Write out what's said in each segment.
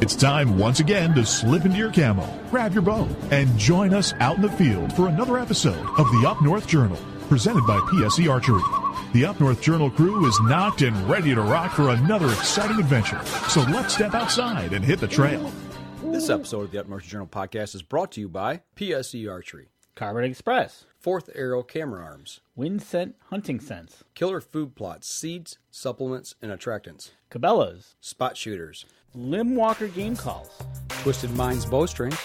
It's time once again to slip into your camo, grab your bow, and join us out in the field for another episode of the Up North Journal, presented by PSE Archery. The Up North Journal crew is knocked and ready to rock for another exciting adventure. So let's step outside and hit the trail. This episode of the Up North Journal podcast is brought to you by PSE Archery, Carbon Express, Fourth Arrow Camera Arms, Wind Scent Hunting Sense, Killer Food Plots, Seeds, Supplements, and Attractants, Cabela's, Spot Shooters, Limb Walker Game Calls, Twisted Minds Bowstrings,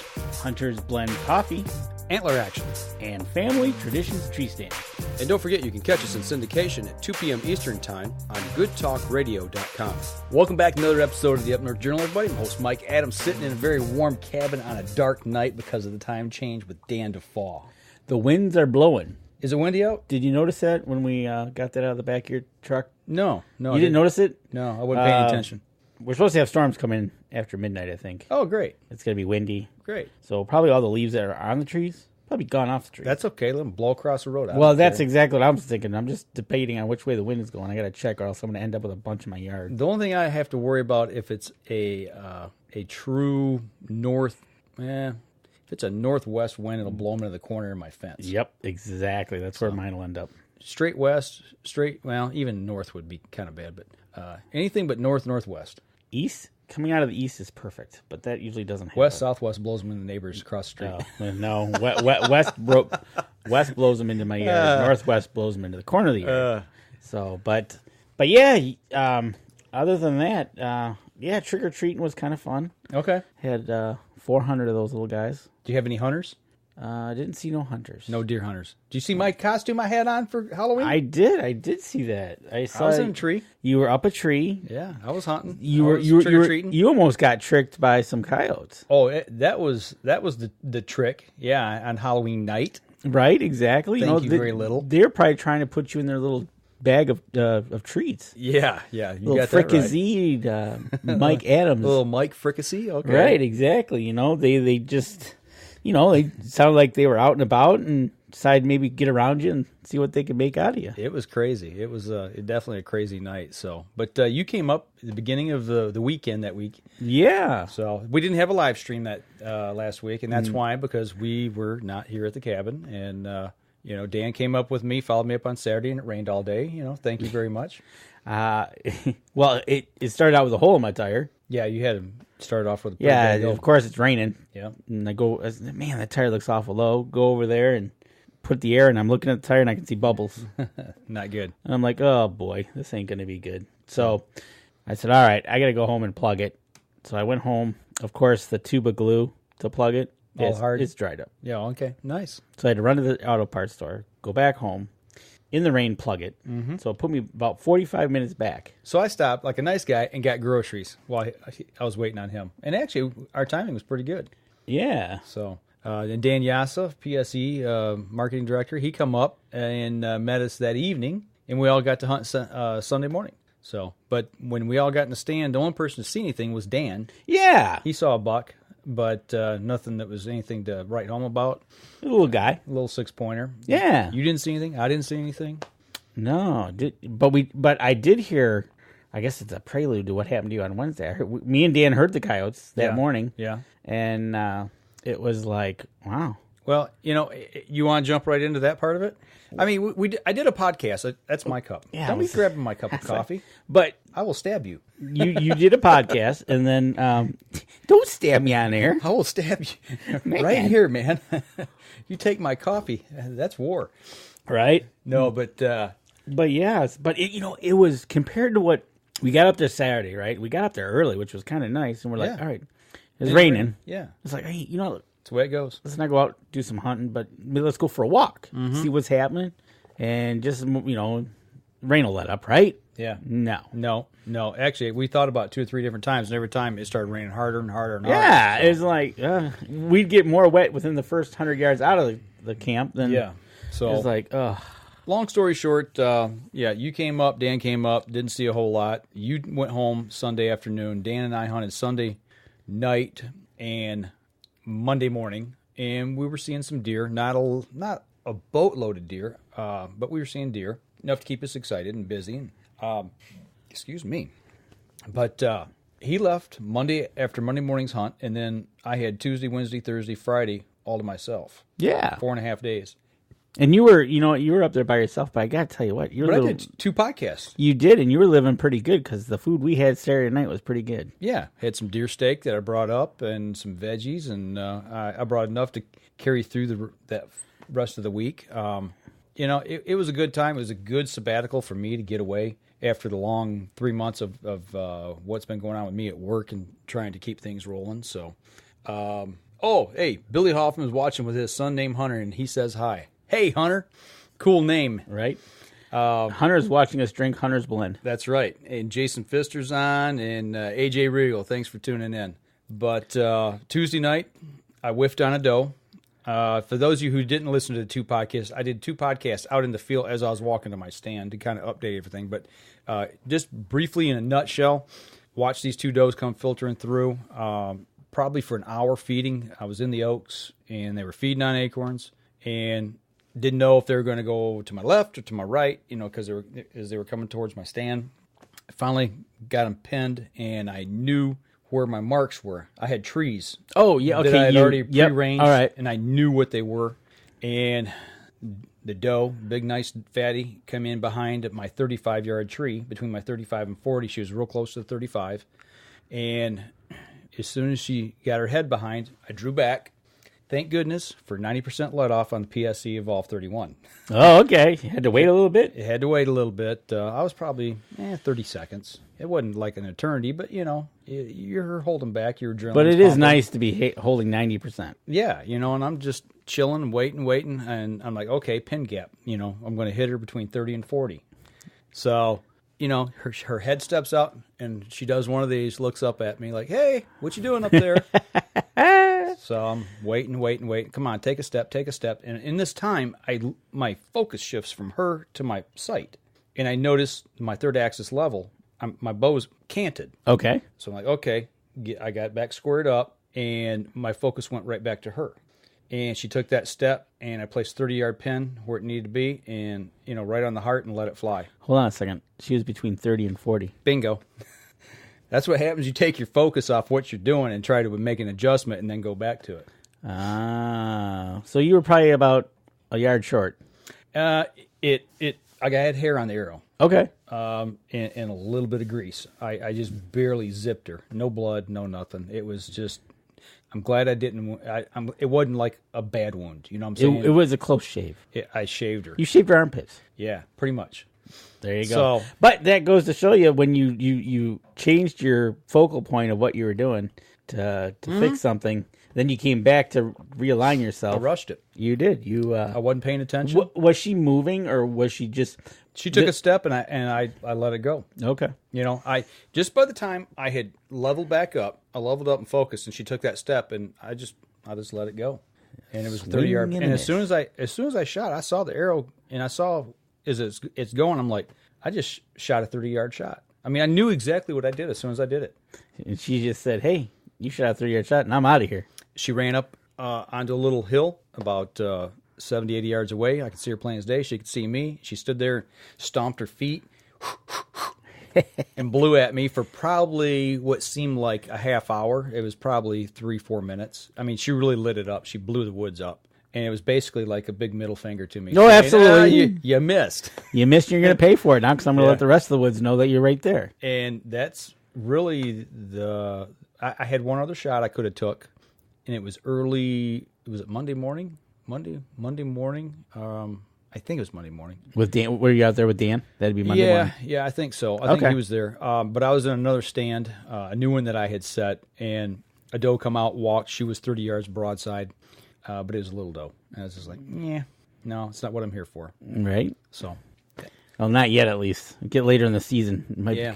Hunter's Blend Coffee, Antler Action, and Family Traditions Tree Stands. And don't forget you can catch us in syndication at 2 p.m. Eastern Time on goodtalkradio.com. Welcome back to another episode of the Up North Journal, everybody. I'm host Mike Adams, sitting in a very warm cabin on a dark night because of the time change with Dan Jasa. The winds are blowing. Is it windy out? Did you notice that when we got that out of the back of your truck? No. You didn't notice it? No, I wasn't paying attention. We're supposed to have storms come in after midnight, I think. Oh, great. It's going to be windy. Great. So probably all the leaves that are on the trees, probably gone off the trees. That's okay. Let them blow across the road. Well, that's exactly what I was thinking. I'm just debating on which way the wind is going. I got to check, or else I'm going to end up with a bunch in my yard. The only thing I have to worry about if it's a true north, if it's a northwest wind, it'll blow them into the corner of my fence. Yep, exactly. That's where mine will end up. Straight west, even north would be kind of bad, but anything but northwest. East? Coming out of the east is perfect, but that usually doesn't happen. West, southwest blows them into the neighbors across the street. No. West blows them into my yard. Northwest blows them into the corner of the yard. But yeah, other than that, trick-or-treating was kind of fun. Okay. Had 400 of those little guys. Do you have any hunters? I didn't see no hunters. No deer hunters. Do you see my costume I had on for Halloween? I did see that. I was in a tree. You were up a tree. Yeah, I was hunting. You were trick-or-treating. You almost got tricked by some coyotes. Oh, that was the trick. Yeah, on Halloween night. Right, exactly. Thank you very little. They're probably trying to put you in their little bag of treats. Yeah. You little got fricasseed, that right. Mike Adams. Little Mike fricassee. Okay. Right, exactly. They just, they sounded like they were out and about and decided maybe get around you and see what they could make out of you. It was crazy. It was definitely a crazy night. So, but you came up at the beginning of the weekend that week. Yeah. So we didn't have a live stream that last week, and that's why, because we were not here at the cabin. And Dan came up with me, followed me up on Saturday, and it rained all day. Thank you very much. Well, it started out with a hole in my tire. Yeah, you had to start off with a pretty bad of course it's raining. Yeah. And I go, man, that tire looks awful low. Go over there and put the air, and I'm looking at the tire, and I can see bubbles. Not good. And I'm like, oh, boy, this ain't going to be good. So I said, all right, I got to go home and plug it. So I went home. Of course, the tube of glue to plug it, it's dried up. Yeah, okay, nice. So I had to run to the auto parts store, go back home, in the rain, plug it. Mm-hmm. So it put me about 45 minutes back. So I stopped like a nice guy and got groceries while I was waiting on him. And actually, our timing was pretty good. Yeah. So... and Dan Jasa, PSE marketing director, he come up and met us that evening, and we all got to hunt Sunday morning. So, but when we all got in the stand, the only person to see anything was Dan. Yeah. He saw a buck, but nothing that was anything to write home about. A little guy. A little 6-pointer. Yeah. You didn't see anything? I didn't see anything? No. But I did hear, I guess it's a prelude to what happened to you on Wednesday. Me and Dan heard the coyotes that morning. Yeah. And it was like, wow. Well, you want to jump right into that part of it? I mean, I did a podcast. That's my cup. Yeah, Don't be grabbing my cup of coffee. But I will stab you. You did a podcast, and then don't stab me on air. I will stab you right here, man. You take my coffee. That's war. Right? No, but yes. But, it was compared to what we got up there Saturday, right? We got up there early, which was kind of nice. And we're like, all right, it's raining. Yeah. It's like, hey, that's the way it goes. Let's not go out, do some hunting, but maybe let's go for a walk, see what's happening, and just, rain will let up, right? Yeah. No. Actually, we thought about 2 or 3 different times, and every time it started raining harder and harder and harder. Yeah, so. It's like, we'd get more wet within the first 100 yards out of the camp than, so it's like, long story short, you came up, Dan came up, didn't see a whole lot. You went home Sunday afternoon. Dan and I hunted Sunday night and Monday morning, and we were seeing some deer. Not a boatload of deer, but we were seeing deer enough to keep us excited and busy. And excuse me, but he left after Monday morning's hunt, and then I had Tuesday, Wednesday, Thursday, Friday all to myself. Yeah. 4.5 days. And you were up there by yourself, but I got to tell you what. I did 2 podcasts. You did, and you were living pretty good because the food we had Saturday night was pretty good. Yeah. Had some deer steak that I brought up and some veggies, and I brought enough to carry through that rest of the week. It was a good time. It was a good sabbatical for me to get away after the long 3 months of what's been going on with me at work and trying to keep things rolling. So, hey, Billy Hoffman was watching with his son named Hunter, and he says hi. Hey, Hunter. Cool name. Right? Hunter's watching us drink Hunter's Blend. That's right. And Jason Pfister's on, and AJ Regal. Thanks for tuning in. But Tuesday night, I whiffed on a doe. For those of you who didn't listen to the 2 podcasts, I did 2 podcasts out in the field as I was walking to my stand to kind of update everything. But just briefly in a nutshell, watch these 2 does come filtering through. Probably for an hour feeding. I was in the oaks, and they were feeding on acorns, and didn't know if they were going to go to my left or to my right, because as they were coming towards my stand. I finally got them pinned, and I knew where my marks were. I had trees. Oh, yeah, okay. That I had already prearranged, all right. And I knew what they were. And the doe, big, nice, fatty, come in behind my 35-yard tree, between my 35 and 40. She was real close to the 35. And as soon as she got her head behind, I drew back. Thank goodness for 90% let off on the PSE Evolve 31. Oh, okay. You had to wait a little bit? It had to wait a little bit. I was probably 30 seconds. It wasn't like an eternity, but, you're holding back. You're drilling. But it is nice to be holding 90%. Yeah, and I'm just chilling and waiting, and I'm like, okay, pin gap. I'm going to hit her between 30 and 40. So, her head steps out, and she does one of these, looks up at me like, hey, what you doing up there? So I'm waiting. Come on, take a step. And in this time, my focus shifts from her to my sight. And I notice my third axis level, my bow is canted. Okay. So I'm like, okay, I got back squared up, and my focus went right back to her. And she took that step, and I placed 30-yard pin where it needed to be, and, right on the heart, and let it fly. Hold on a second. She was between 30 and 40. Bingo. That's what happens. You take your focus off what you're doing and try to make an adjustment and then go back to it. So you were probably about a yard short. I had hair on the arrow. Okay. And a little bit of grease. I just barely zipped her. No blood, no nothing. It was just, I'm glad I didn't, it wasn't like a bad wound. You know what I'm saying? It was a close shave. I shaved her. You shaved her armpits. Yeah, pretty much. There you go. But that goes to show you when you changed your focal point of what you were doing to fix something, then you came back to realign yourself. I rushed it. You did. I wasn't paying attention. Was she moving, or was she just? She took a step, and I let it go. Okay. I just by the time I had leveled back up, I leveled up and focused, and she took that step, and I just let it go, and it was 30-yard. And as soon as I shot, I saw the arrow, and I saw it's going. I'm like, I just shot a 30-yard shot. I mean, I knew exactly what I did as soon as I did it. And she just said, "Hey, you shot a 30-yard shot, and I'm out of here." She ran up onto a little hill about 70, 80 yards away. I could see her plain as day. She could see me. She stood there, stomped her feet, and blew at me for probably what seemed like a half hour. It was probably 3-4 minutes. I mean, she really lit it up. She blew the woods up. And it was basically like a big middle finger to me. No, absolutely. You missed. You missed, and you're going to pay for it now because I'm going to let the rest of the woods know that you're right there. And that's really I had one other shot I could have took, and it was early. Was it Monday morning? Monday morning. I think it was Monday morning. With Dan, were you out there with Dan? That'd be Monday morning. Yeah, I think so. I think he was there. But I was in another stand, a new one that I had set, and a doe come out, walked. She was 30 yards broadside, but it was a little doe. And I was just like, no, it's not what I'm here for. Right. So. Well, not yet, at least. Get later in the season. Yeah.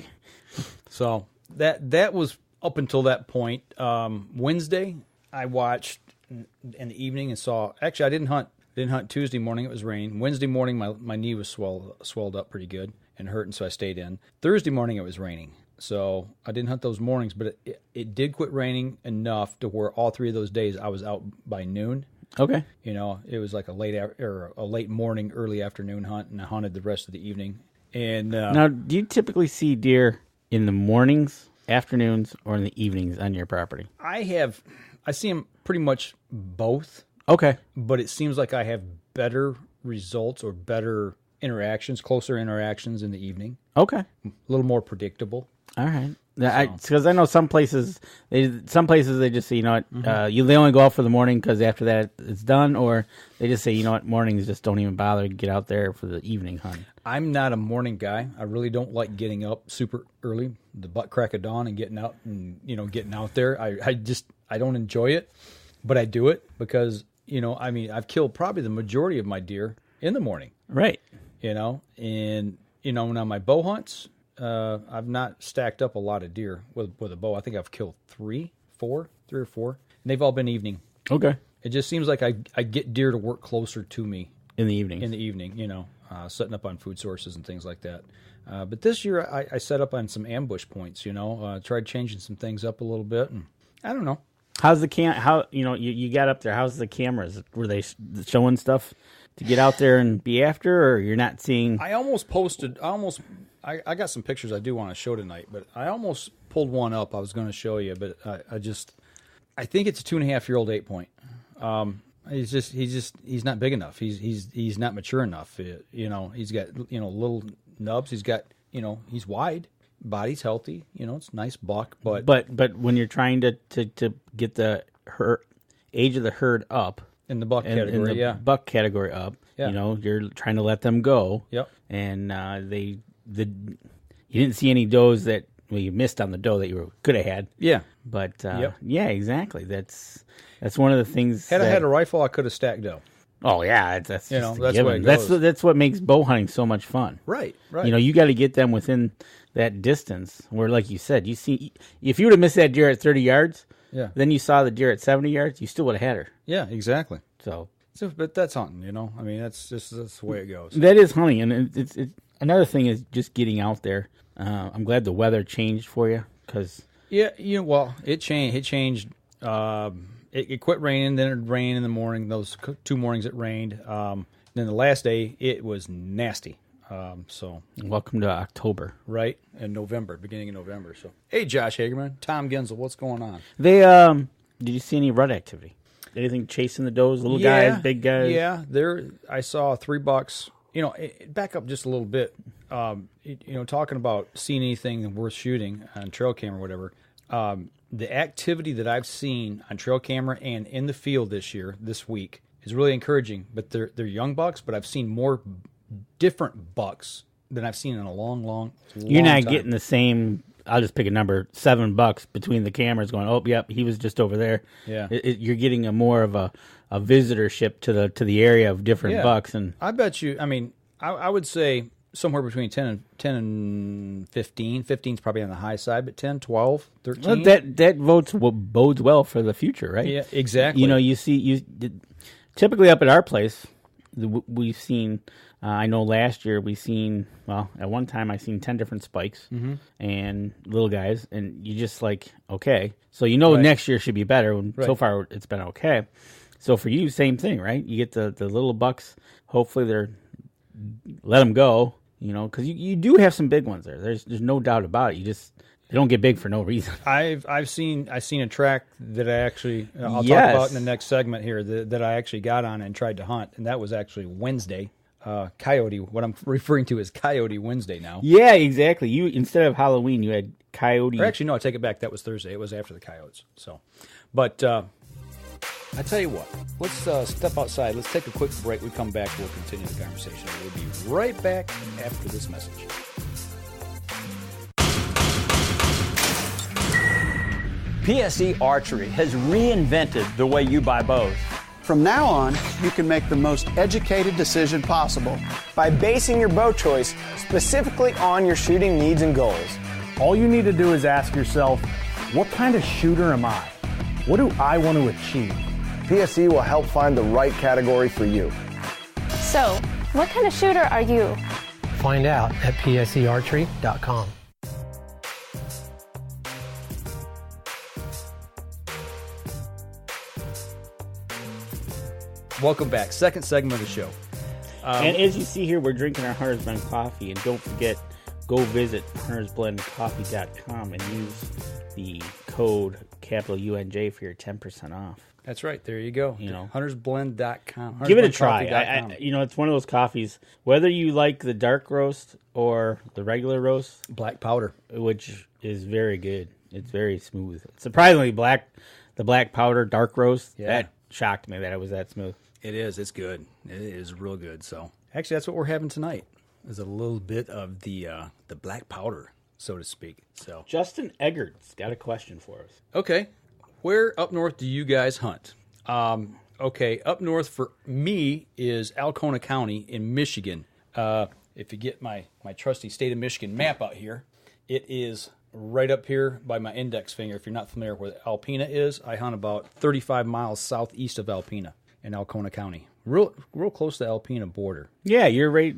So that was up until that point. Wednesday, I watched in the evening and saw. Actually, I didn't hunt Tuesday morning. It was raining. Wednesday morning, my knee was swelled up pretty good and hurting, so I stayed in. Thursday morning, it was raining, so I didn't hunt those mornings. But it did quit raining enough to where all 3 of those days I was out by noon. Okay. It was like a late morning, early afternoon hunt, and I hunted the rest of the evening. And now, do you typically see deer in the mornings afternoons or in the evenings on your property? I see them pretty much both. Okay. But it seems like I have better results or better interactions, closer interactions in the evening. Okay. A little more predictable. All right. Because I know some places they just say, you know what, they only go out for the morning because after that it's done, or they just say, you know what, mornings just don't even bother to get out there for the evening hunt. I'm not a morning guy. I really don't like getting up super early, the butt crack of dawn, and getting out and getting out there. I don't enjoy it, but I do it because I've killed probably the majority of my deer in the morning. Right. And on my bow hunts. I've not stacked up a lot of deer with a bow. I think I've killed three or four, and they've all been evening. Okay. It just seems like I get deer to work closer to me in the evening. Setting up on food sources and things like that. But this year I set up on some ambush points. Tried changing some things up a little bit, and I don't know. How's the you got up there? How's the cameras? Were they showing stuff to get out there and be after, or you're not seeing? I got some pictures I do want to show tonight, but I almost pulled one up. I was going to show you, but I think it's a 2.5-year-old 8-point. He's not big enough. He's not mature enough. He's got little nubs. He's got he's wide, body's healthy. It's a nice buck, but when you're trying to get the age of the herd up in the buck category, buck category up, you're trying to let them go. Yep, and you didn't see any does that you missed on the doe that you could have had. Yeah, but yeah, exactly. That's one of the things. Had I had a rifle, I could have stacked doe. Oh yeah, that's that's the way it goes. That's what makes bow hunting so much fun. Right. You got to get them within that distance. Where, like you said, if you would have missed that deer at 30 yards, then you saw the deer at 70 yards, you still would have had her. Yeah, exactly. So, but that's hunting. That's the way it goes. That is hunting, and it's another thing is just getting out there. I'm glad the weather changed for you because it changed. It changed. It quit raining, then it rained in the morning. Those 2 mornings it rained. Then the last day it was nasty. So welcome to October, right? And November, beginning of November. So hey, Josh Hagerman, Tom Gensel, what's going on? They did you see any rud activity? Anything chasing the does, little guys, big guys? Yeah, I saw 3 bucks. Back up just a little bit. Talking about seeing anything worth shooting on trail camera or whatever. The activity that I've seen on trail camera and in the field this week, is really encouraging. But they're young bucks, but I've seen more different bucks than I've seen in a long You're not time. getting the same. I'll just pick a number, 7 bucks between the cameras going, oh, yep, he was just over there. Yeah. You're getting a more of a visitorship to the area of different bucks. And I bet you, I would say somewhere between 10 and 15. 15 is probably on the high side, but 10, 12, 13. Well, that bodes well for the future, right? Yeah, exactly. You typically up at our place, we've seen, I know last year we seen, at one time I seen 10 different spikes and little guys, and you just like, okay. So next year should be better. And so far it's been okay. So for you, same thing, right? You get the little bucks, hopefully let them go, because you do have some big ones there. There's no doubt about it. They don't get big for no reason. I've seen a track that I actually I'll talk about in the next segment here that I actually got on and tried to hunt, and that was actually Wednesday. Coyote. What I'm referring to is Coyote Wednesday now. Yeah, exactly. You instead of Halloween, you had Coyote. Or actually, no, I take it back. That was Thursday. It was after the coyotes. So, but I tell you what. Let's step outside. Let's take a quick break. We come back. We'll continue the conversation. We'll be right back after this message. PSE Archery has reinvented the way you buy bows. From now on, you can make the most educated decision possible by basing your bow choice specifically on your shooting needs and goals. All you need to do is ask yourself, what kind of shooter am I? What do I want to achieve? PSE will help find the right category for you. So, what kind of shooter are you? Find out at psearchery.com. Welcome back. Second segment of the show. And as you see here, we're drinking our Hunter's Bend coffee. And don't forget, go visit huntersblendcoffee.com and use the code capital UNJ for your 10% off. That's right. There you go. huntersblend.com. Give it a try. It's one of those coffees, whether you like the dark roast or the regular roast. Black powder. Which is very good. It's very smooth. Surprisingly, the black powder dark roast, that shocked me that it was that smooth. It is. It's good. It is real good. So actually, that's what we're having tonight. Is a little bit of the black powder, so to speak. So Justin Eggert's got a question for us. Okay, where up north do you guys hunt? Okay, up north for me is Alcona County in Michigan. If you get my trusty state of Michigan map out here, it is right up here by my index finger. If you're not familiar with where Alpena is, I hunt about 35 miles southeast of Alpena in Alcona County. Real close to the Alpena border. Yeah, you're right.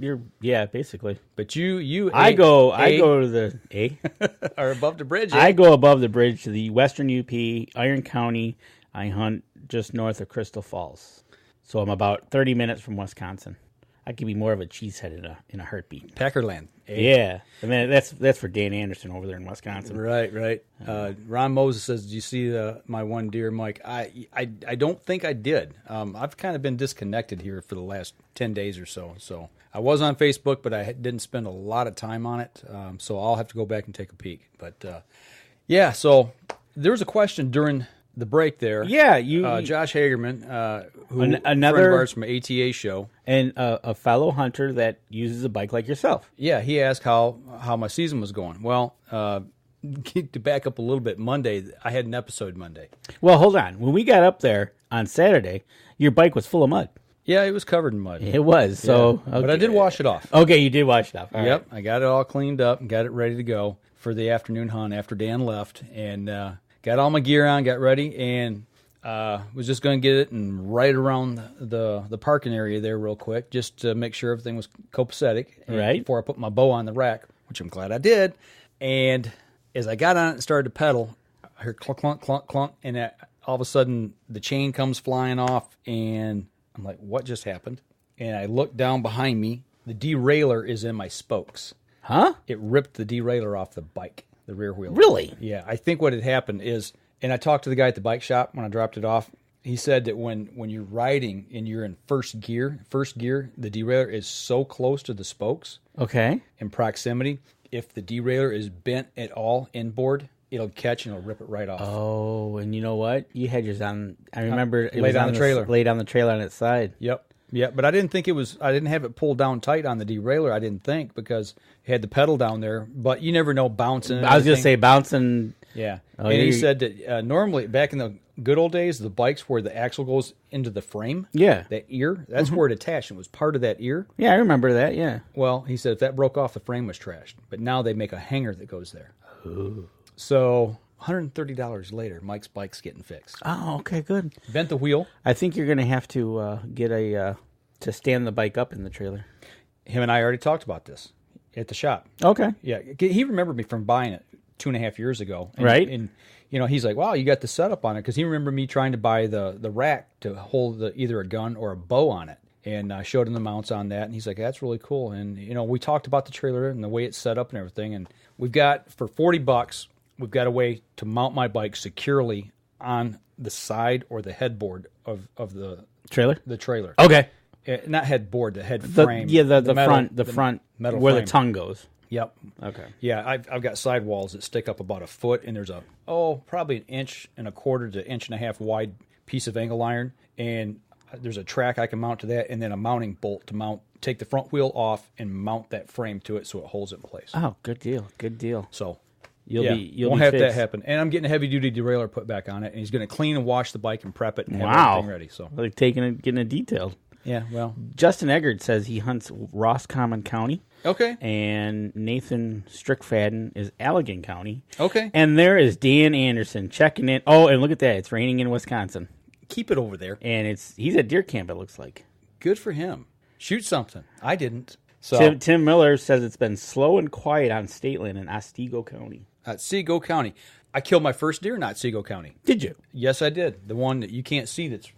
Basically. But you I go to the or above the bridge. I go above the bridge to the western UP, Iron County. I hunt just north of Crystal Falls. So I'm about 30 minutes from Wisconsin. I could be more of a cheesehead in a heartbeat. Packerland. Yeah. I mean, that's for Dan Anderson over there in Wisconsin. Right. Ron Moses says, "Did you see my one deer, Mike?" I don't think I did. I've kind of been disconnected here for the last 10 days or so. So I was on Facebook, but I didn't spend a lot of time on it. So I'll have to go back and take a peek. But so there was a question during the break there. Yeah, Josh Hagerman, another friend of ours from an ATA show, and a fellow hunter that uses a bike like yourself. Yeah, he asked how my season was going. Well, to back up a little bit, Monday I had an episode Monday. Well, hold on. When we got up there on Saturday, your bike was full of mud. Yeah, it was covered in mud. It was. So, yeah. But I did wash it off. Okay, you did wash it off. All yep, right. I got it all cleaned up and got it ready to go for the afternoon hunt after Dan left, and got all my gear on, got ready, and was just going to get it and right around the parking area there real quick, just to make sure everything was copacetic. Right. Before I put my bow on the rack, which I'm glad I did. And as I got on it and started to pedal, I heard clunk, clunk, clunk, clunk, and all of a sudden the chain comes flying off, and I'm like, what just happened? And I look down behind me. The derailleur is in my spokes. Huh? It ripped the derailleur off the bike. The rear wheel. Really? Yeah. I think what had happened is, and I talked to the guy at the bike shop when I dropped it off. He said that when you're riding and you're in first gear, the derailleur is so close to the spokes. Okay. In proximity, if the derailleur is bent at all inboard, it'll catch and it'll rip it right off. Oh, and you know what? You had yours on. I remember it laid was on the trailer. Laid on the trailer on its side. Yep. Yeah, but I didn't think it was. I didn't have it pulled down tight on the derailleur. I didn't think, because it had the pedal down there. But you never know, bouncing. I was going to say bouncing. Yeah, and he said that normally back in the good old days, the bikes where the axle goes into the frame. Yeah, that ear. That's where it attached. It was part of that ear. Yeah, I remember that. Yeah. Well, he said if that broke off, the frame was trashed. But now they make a hanger that goes there. Ooh. So $130 later, Mike's bike's getting fixed. Oh, okay, good. Bent the wheel. I think you're going to have to get to stand the bike up in the trailer. Him and I already talked about this at the shop. Okay. Yeah, he remembered me from buying it 2.5 years ago. And, right. And he's like, wow, you got the setup on it, because he remembered me trying to buy the rack to hold either a gun or a bow on it. And I showed him the mounts on that, and he's like, that's really cool. And we talked about the trailer and the way it's set up and everything. And we've got, for $40, we've got a way to mount my bike securely on the side or the headboard of the trailer. The trailer. Okay. Not headboard, the head frame. The metal, the front metal where frame. the tongue goes. Yep. Okay. Yeah, I've got sidewalls that stick up about a foot, and there's probably 1.25 inches to 1.5 inches wide piece of angle iron, and there's a track I can mount to that, and then a mounting bolt to take the front wheel off and mount that frame to it so it holds it in place. Oh, good deal. Good deal. So you'll won't have fixed. that happen. And I'm getting a heavy duty derailleur put back on it, and he's going to clean and wash the bike and prep it and have everything ready. So like getting it detailed. Yeah, well, Justin Eggert says he hunts Roscommon County. Okay. And Nathan Strickfaden is Allegan County. Okay. And there is Dan Anderson checking in. Oh, and look at that. It's raining in Wisconsin. Keep it over there. And he's at deer camp, it looks like. Good for him. Shoot something. I didn't. So Tim Miller says it's been slow and quiet on state land in Otsego County. Otsego County. I killed my first deer in Otsego County. Did you? Yes, I did. The one that you can't see that's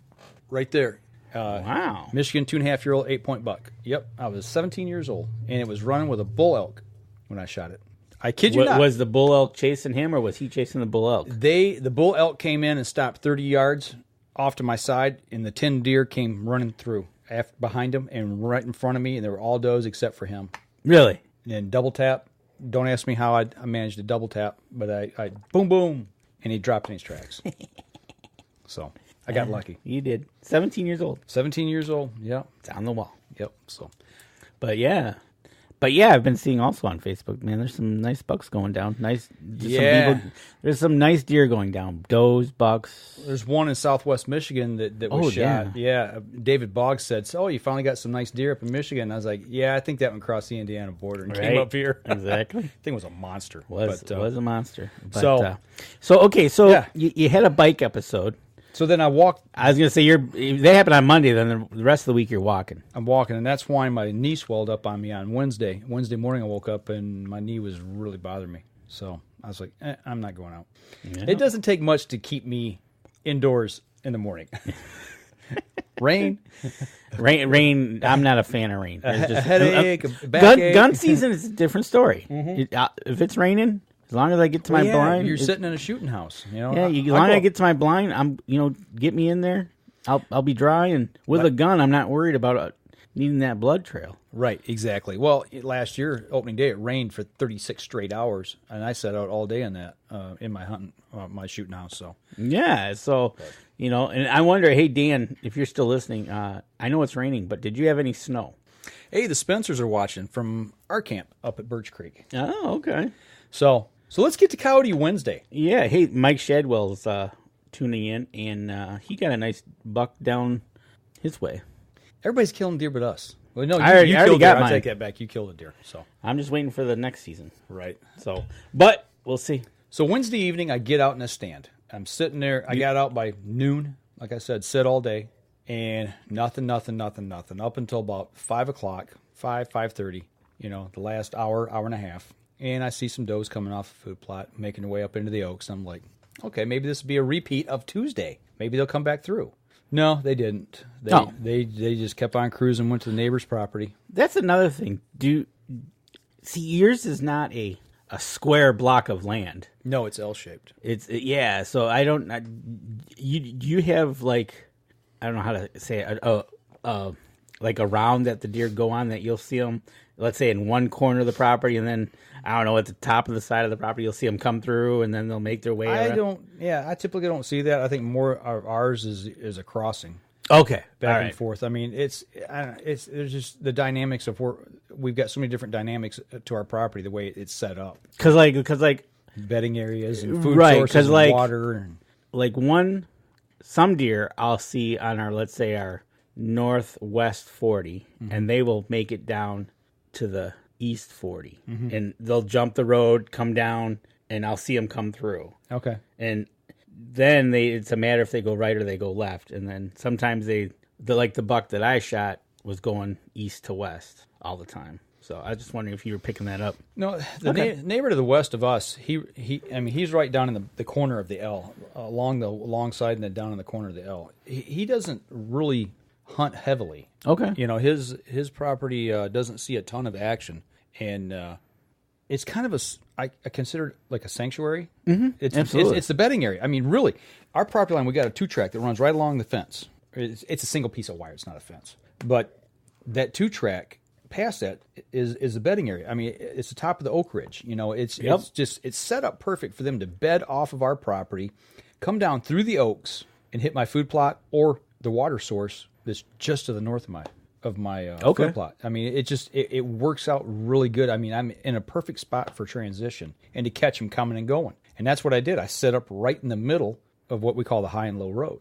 right there. Wow. Michigan 2.5-year-old 8-point buck. Yep. I was 17 years old, and it was running with a bull elk. when I shot it. I kid you not. Was the bull elk chasing him, or was he chasing the bull elk? The bull elk came in and stopped 30 yards off to my side, and the 10 deer came running through behind him and right in front of me, and they were all does except for him. Really? And then double tap. Don't ask me how I managed to double tap, but I boom, boom, and he dropped in his tracks. So I got lucky. You did. 17 years old. 17 years old. Yeah. It's on the wall. Yep. So, But yeah, I've been seeing also on Facebook, man, there's some nice bucks going down. There's some nice deer going down. Does, bucks. There's one in southwest Michigan that was shot. Yeah. David Boggs said, "Oh, you finally got some nice deer up in Michigan." And I was like, "Yeah, I think that one crossed the Indiana border and came up here." Exactly. I think it was a monster. Was a monster. But, So you had a bike episode. So then I walked. I was going to say, they happen on Monday, then the rest of the week you're walking. I'm walking, and that's why my knee swelled up on me on Wednesday. Wednesday morning I woke up, and my knee was really bothering me. So I was like, I'm not going out. Yeah. It doesn't take much to keep me indoors in the morning. Rain. I'm not a fan of rain. A headache, a backache. Gun season is a different story. Mm-hmm. If it's raining, as long as I get to my blind, you're sitting in a shooting house. You know, as long as I get to my blind, get me in there. I'll be dry, and with a gun, I'm not worried about needing that blood trail. Right, exactly. Well, last year opening day, it rained for 36 straight hours, and I sat out all day in that in my hunting, my shooting house. So and I wonder, hey Dan, if you're still listening, I know it's raining, but did you have any snow? Hey, the Spencers are watching from our camp up at Birch Creek. Oh, okay. So let's get to Coyote Wednesday. Yeah. Hey, Mike Shadwell's tuning in, and he got a nice buck down his way. Everybody's killing deer but us. Well, no, I already got mine. I'll take that back. You killed a deer. So I'm just waiting for the next season. Right. So, but we'll see. So Wednesday evening, I get out in a stand. I'm sitting there. I got out by noon. Like I said, sit all day, and nothing. Up until about 5 o'clock, 5:30. The last hour and a half. And I see some does coming off the food plot, making their way up into the oaks. I'm like, okay, maybe this will be a repeat of Tuesday. Maybe they'll come back through. No, they didn't. They just kept on cruising, went to the neighbor's property. That's another thing. Yours is not a square block of land. No, it's L-shaped. So I don't. You have I don't know how to say it. Like a round that the deer go on that you'll see them, let's say in one corner of the property, and then I don't know, at the top of the side of the property you'll see them come through, and then they'll make their way around. I typically don't see that. I think more of ours is a crossing. Okay, back and forth. I mean, there's just the dynamics of we've got so many different dynamics to our property, the way it's set up. Because bedding areas and food sources and water and some deer I'll see on our northwest 40, and they will make it down to the east 40, and they'll jump the road, come down, and I'll see them come through. Okay. And then it's a matter if they go right or they go left, and then sometimes the buck that I shot was going east to west all the time. So I was just wondering if you were picking that up. No, the neighbor to the west of us, he's right down in the corner of the L, along the long side, and then down in the corner of the L. He doesn't really hunt heavily. Okay. His property doesn't see a ton of action, and it's kind of I consider it like a sanctuary. Mm-hmm. Absolutely. It's the bedding area. I mean, really, our property line, we got a 2-track that runs right along the fence. It's a single piece of wire. It's not a fence. But that 2-track past that is the bedding area. I mean, it's the top of the oak ridge. It's set up perfect for them to bed off of our property, come down through the oaks, and hit my food plot or the water source that's just to the north of my food plot. I mean, it works out really good. I mean, I'm in a perfect spot for transition and to catch them coming and going. And that's what I did. I set up right in the middle of what we call the high and low road.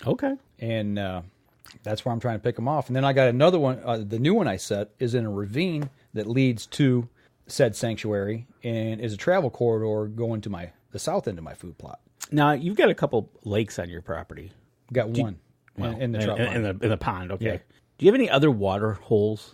Okay. And that's where I'm trying to pick them off. And then I got another one. The new one I set is in a ravine that leads to said sanctuary and is a travel corridor going to the south end of my food plot. Now, you've got a couple lakes on your property. Got one. In the trout pond. In the pond, okay. Yeah. Do you have any other water holes?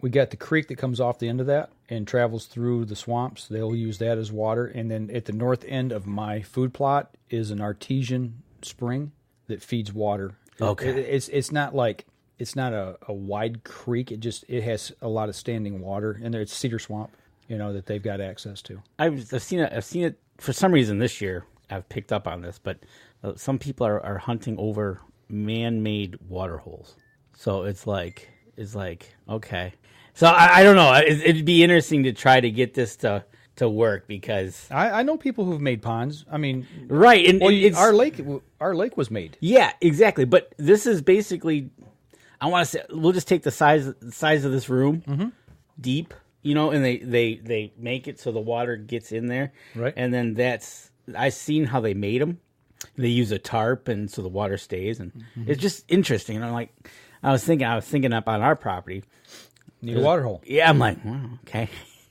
We got the creek that comes off the end of that and travels through the swamps. They'll use that as water. And then at the north end of my food plot is an artesian spring that feeds water. Okay. It's not a wide creek. It has a lot of standing water in there. It's cedar swamp. that they've got access to. I've seen it for some reason this year. I've picked up on this, but some people are hunting over man-made water holes. So it's like okay. So I don't know. It'd be interesting to try to get this to work because I know people who've made ponds. I mean, right? And our lake was made. Yeah, exactly. But this is basically, I want to say, we'll just take the size of this room, deep, and they make it so the water gets in there, right? And then I've seen how they made them. They use a tarp, and so the water stays, and it's just interesting. And I was thinking up on our property. Need a water hole. Yeah, I'm like, well, okay.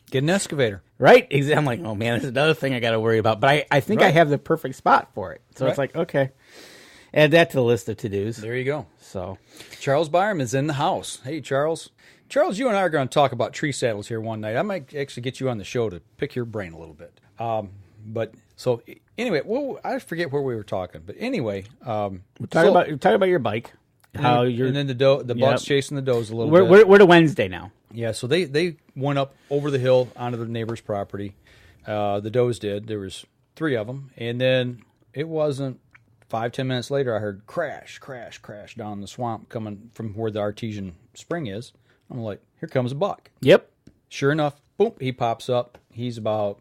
Get an excavator. Right? Exactly. I'm like, oh man, that's another thing I got to worry about. But I think I have the perfect spot for it. So it's like, okay. Add that to the list of to-dos. There you go. So Charles Byram is in the house. Hey, Charles. Charles, you and I are going to talk about tree saddles here one night. I might actually get you on the show to pick your brain a little bit. But so anyway, I forget where we were talking. But anyway, we're talking about your bike. And then the buck's chasing the does a little bit. We're to Wednesday now. Yeah, so they went up over the hill onto the neighbor's property. The does did. There was 3 of them. And then it wasn't 5-10 minutes later, I heard crash, crash, crash down the swamp coming from where the artesian spring is. I'm like, here comes a buck. Yep. Sure enough, boom, he pops up. He's about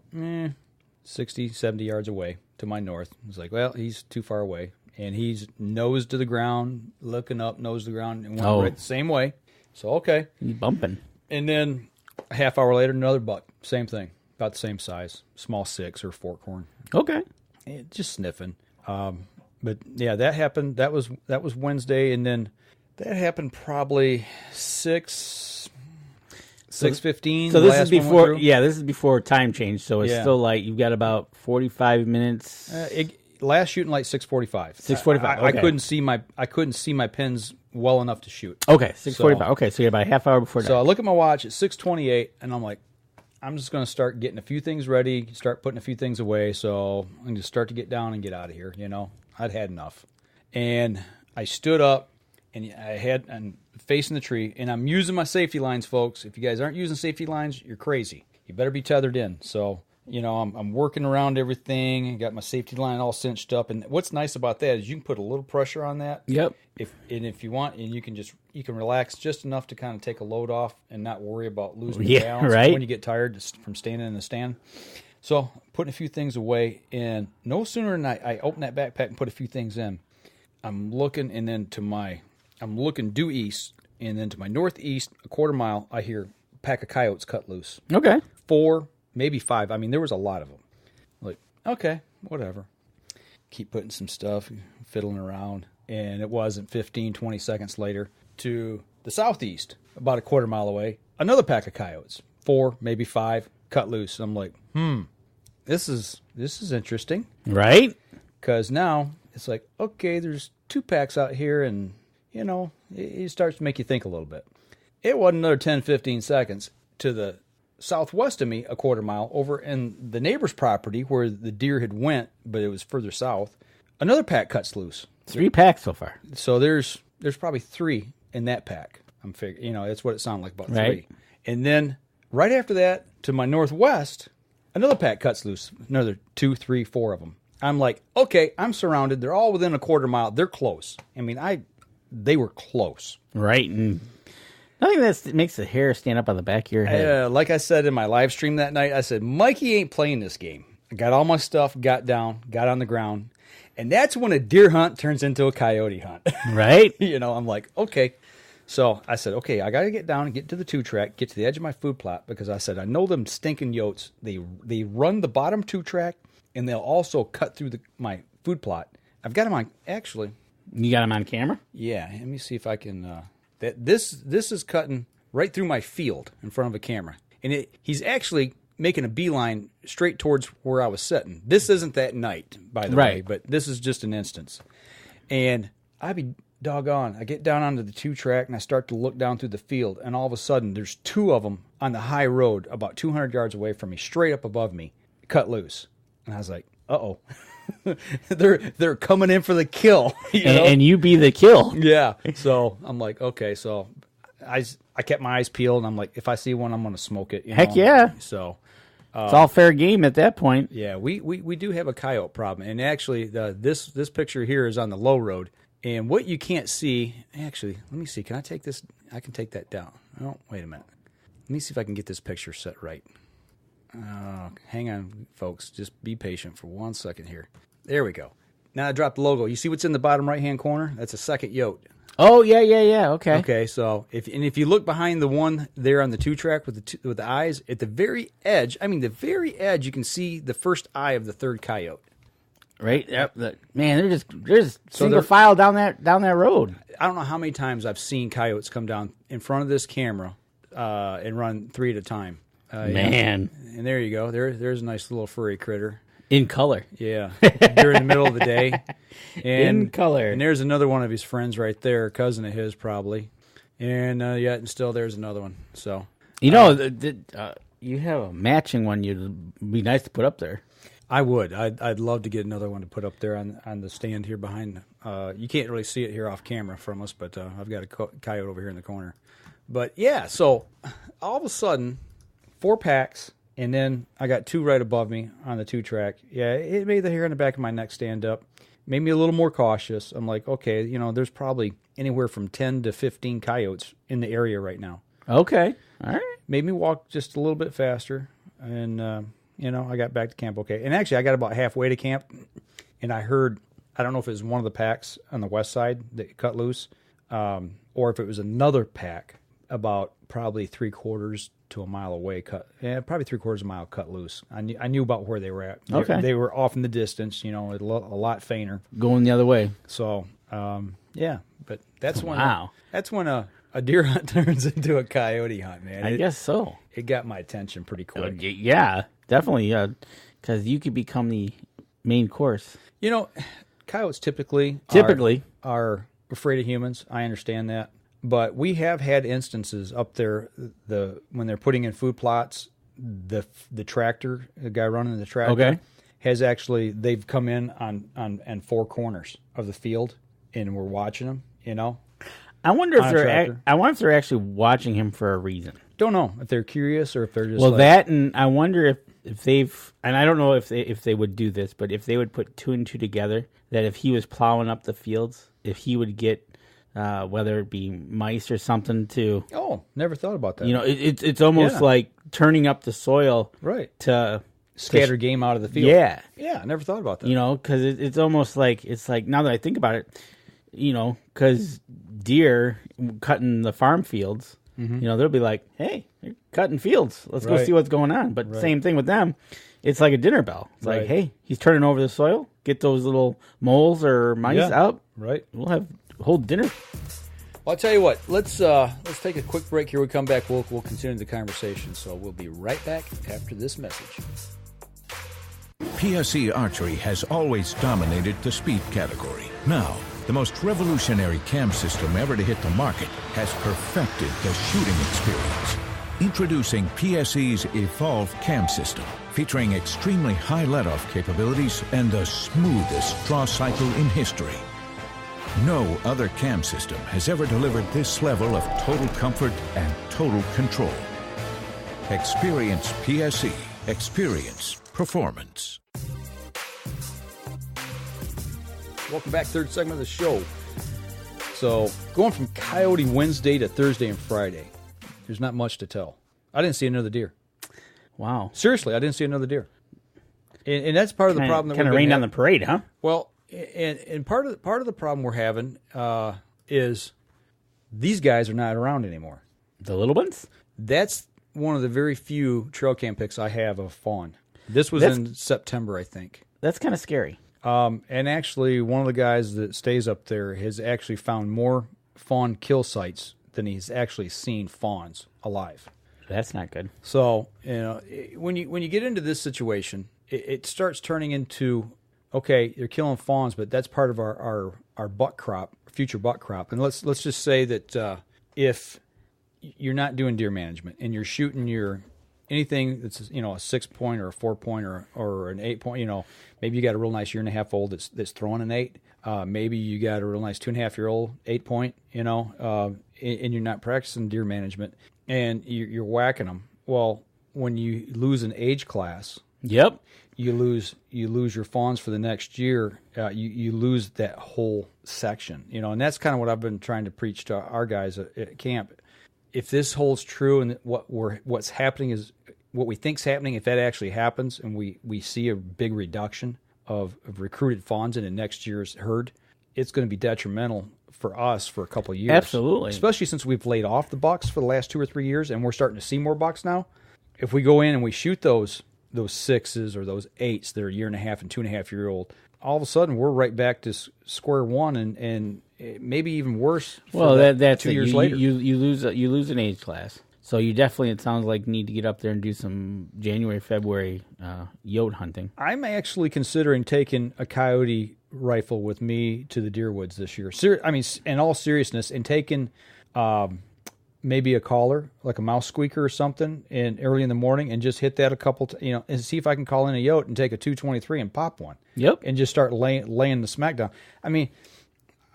60, 70 yards away to my north. I was like, well, he's too far away. And he's nose to the ground, looking up, nose to the ground, and went right the same way. So, okay. He's bumping. And then a half hour later, another buck. Same thing. About the same size. Small 6 or forkhorn. Okay. Just sniffing. But, yeah, that happened. That was Wednesday. And then that happened probably 6:15. So this is before, this is before time change. So it's still like you've got about 45 minutes. Last shooting light 6:45. 6:45. I couldn't see my pins well enough to shoot. Okay, 6:45. Okay, so you're about a half hour before that. So I look at my watch at 6:28, and I'm like, I'm just going to start getting a few things ready, start putting a few things away. So I'm going to start to get down and get out of here. I'd had enough, and I stood up, and I'm facing the tree, and I'm using my safety lines, folks. If you guys aren't using safety lines, you're crazy. You better be tethered in. So. I'm working around everything. Got my safety line all cinched up. And what's nice about that is you can put a little pressure on that. Yep. If you want, and you can relax just enough to kind of take a load off and not worry about losing your balance when you get tired from standing in the stand. So putting a few things away, and no sooner than I open that backpack and put a few things in, I'm looking, and then I'm looking due east, and then to my northeast, a quarter mile, I hear a pack of coyotes cut loose. Okay. 4, maybe 5. I mean, there was a lot of them. Like, okay, whatever. Keep putting some stuff, fiddling around. And it wasn't 15, 20 seconds later to the southeast, about a quarter mile away, another pack of coyotes. 4, maybe 5, cut loose. And I'm like, this is interesting. Right? Because now it's like, okay, there's 2 packs out here, and, it starts to make you think a little bit. It wasn't another 10, 15 seconds to the southwest of me, a quarter mile, over in the neighbor's property where the deer had went, but it was further south. Another pack cuts loose. 3 packs so far. So there's probably 3 in that pack. I'm figuring, that's what it sounded like, about 3. Right. And then right after that, to my northwest, another pack cuts loose. Another 2, 3, 4 of them. I'm like, okay, I'm surrounded. They're all within a quarter mile. They're close. I mean, they were close. Right. And nothing that makes the hair stand up on the back of your head. Like I said in my live stream that night, I said, Mikey ain't playing this game. I got all my stuff, got down, got on the ground. And that's when a deer hunt turns into a coyote hunt. Right. I'm like, okay. So I said, okay, I got to get down and get to the 2-track, get to the edge of my food plot, because I said, I know them stinking yotes. They run the bottom 2-track, and they'll also cut through my food plot. I've got them on, actually. You got them on camera? Yeah. Let me see if I can. This is cutting right through my field in front of a camera. And he's actually making a beeline straight towards where I was sitting. This isn't that night, by the way, but this is just an instance. And I'd be doggone. I get down onto the 2-track, and I start to look down through the field, and all of a sudden there's 2 of them on the high road about 200 yards away from me, straight up above me, cut loose. And I was like, uh-oh. they're coming in for the kill. And you be the kill. Yeah. So I'm like, okay. So I kept my eyes peeled, and I'm like, if I see one, I'm going to smoke it. Heck yeah. So it's all fair game at that point. yeah, we do have a coyote problem, and actually this picture here is on the low road, and what you can't see. Actually, let me see. Can I take this? I can take that down. Oh, wait a minute. Let me see if I can get this picture set right. Hang on, folks. Just be patient for 1 second here. There we go. Now I dropped the logo. You see what's in the bottom right-hand corner? That's a second yote. Oh, yeah. Okay. Okay, so if you look behind the one there on the 2-track with the eyes, at the very edge, you can see the first eye of the third coyote. Right? Yep. Man, they're just single file down that road. I don't know how many times I've seen coyotes come down in front of this camera and run 3 at a time. Man. Yeah. And there you go. There's a nice little furry critter. In color. Yeah. During the middle of the day. And, in color. And there's another one of his friends right there, a cousin of his probably. And still there's another one. So you have a matching one you'd be nice to put up there. I would. I'd love to get another one to put up there on the stand here behind. You can't really see it here off camera from us, but I've got a coyote over here in the corner. But yeah, so all of a sudden, 4 packs. And then I got 2 right above me on the 2-track. Yeah, it made the hair on the back of my neck stand up. Made me a little more cautious. I'm like, okay, there's probably anywhere from 10 to 15 coyotes in the area right now. Okay. All right. Made me walk just a little bit faster. And, I got back to camp okay. And actually, I got about halfway to camp. And I heard, I don't know if it was one of the packs on the west side that cut loose. Or if it was another pack about probably 3/4 to a mile away, probably 3/4 mile cut loose. I knew about where they were at. Okay. They were off in the distance, a lot fainter. Going the other way. So, but that's when a deer hunt turns into a coyote hunt, man. I guess so. It got my attention pretty quick. Yeah, definitely, because you could become the main course. Coyotes typically are afraid of humans. I understand that. But we have had instances up there when they're putting in food plots, the tractor, the guy running the tractor, they've come in on 4 corners of the field, and we're watching them. I wonder if they're actually watching him for a reason. Don't know if they're curious or if they're just and I wonder if they've, and I don't know if they would do this, but if they would put 2 and 2 together, that if he was plowing up the fields, if he would get. Whether it be mice or something to... Oh, never thought about that. It's almost like turning up the soil to... Scatter game out of the field. Yeah. Yeah, I never thought about that. Because it's almost like... It's like, now that I think about it, because deer cutting the farm fields, they'll be like, hey, you're cutting fields. Let's go see what's going on. But same thing with them. It's like a dinner bell. It's like, hey, he's turning over the soil. Get those little moles or mice out. Right. We'll have... whole dinner. Well, I'll tell you what. Let's take a quick break here. We come back. We'll continue the conversation. So we'll be right back after this message. PSE Archery has always dominated the speed category. Now, the most revolutionary cam system ever to hit the market has perfected the shooting experience. Introducing PSE's Evolve Cam System, featuring extremely high let-off capabilities and the smoothest draw cycle in history. No other cam system has ever delivered this level of total comfort and total control. Experience PSE. Experience performance. Welcome back, third segment of the show. So, going from Coyote Wednesday to Thursday and Friday, there's not much to tell. I didn't see another deer. Wow. Seriously, I didn't see another deer. And that's part of the problem that kind of rained on the parade, huh? Well, and part of the problem we're having is these guys are not around anymore. The little ones? That's one of the very few trail cam pics I have of fawn. This was in September, I think. That's kind of scary. And actually, one of the guys that stays up there has actually found more fawn kill sites than he's actually seen fawns alive. That's not good. So, when you get into this situation, it starts turning into, okay, you're killing fawns, but that's part of our buck crop, future buck crop. And let's just say that if you're not doing deer management and you're shooting anything that's a 6-point or a 4-point or an 8-point, maybe you got a real nice 1.5-year-old that's throwing an 8. Maybe you got a real nice 2.5-year-old 8-point, and you're not practicing deer management, and you're whacking them. Well, when you lose an age class, Yep. you lose your fawns for the next year. You lose that whole section, and that's kind of what I've been trying to preach to our guys at camp. If this holds true, and what's happening is what we think's happening, if that actually happens, and we see a big reduction of recruited fawns in the next year's herd, it's going to be detrimental for us for a couple of years. Absolutely. Especially since we've laid off the bucks for the last 2 or 3 years, and we're starting to see more bucks now. If we go in and we shoot those 6s or those 8s that are 1.5 and 2.5 year old, all of a sudden we're right back to square one, and maybe even worse. Well, that's 2 years later. You lose an age class. So you definitely, it sounds like, need to get up there and do some January, February yote hunting. I'm actually considering taking a coyote rifle with me to the deer woods this year. In all seriousness, and taking maybe a caller, like a mouse squeaker or something, and early in the morning, and just hit that a couple, and see if I can call in a yote and take a 223 and pop one. Yep. And just start laying the smack down. I mean,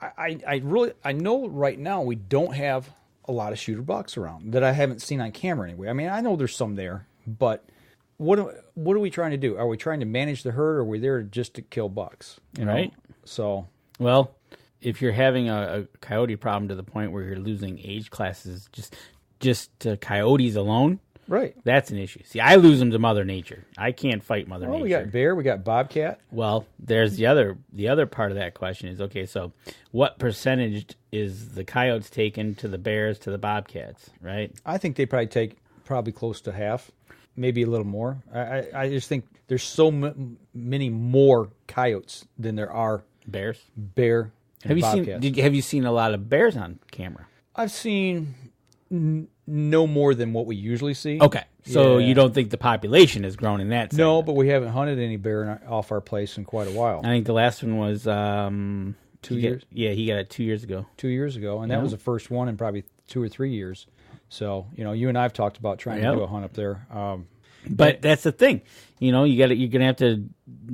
I know right now we don't have a lot of shooter bucks around that I haven't seen on camera anyway. I mean, I know there's some there, but what are we trying to do? Are we trying to manage the herd, or are we there just to kill bucks? Right. So, well, if you're having a coyote problem to the point where you're losing age classes just to coyotes alone, right, that's an issue. See, I lose them to Mother Nature. I can't fight Mother Nature. We got bear, we got bobcat. Well, there's the other part of that question is, okay, so what percentage is the coyotes taken to the bears, to the bobcats, right? I think they probably take close to half, maybe a little more. I just think there's so many more coyotes than there are bear. And Have you seen a lot of bears on camera? I've seen no more than what we usually see. Okay, so you don't think the population has grown in that segment? No, but we haven't hunted any bear off our place in quite a while. I think the last one was 2 years. He got it 2 years ago. 2 years ago, and that was the first one in probably 2 or 3 years. So you and I've talked about trying to do a hunt up there. But that's the thing, you're gonna have to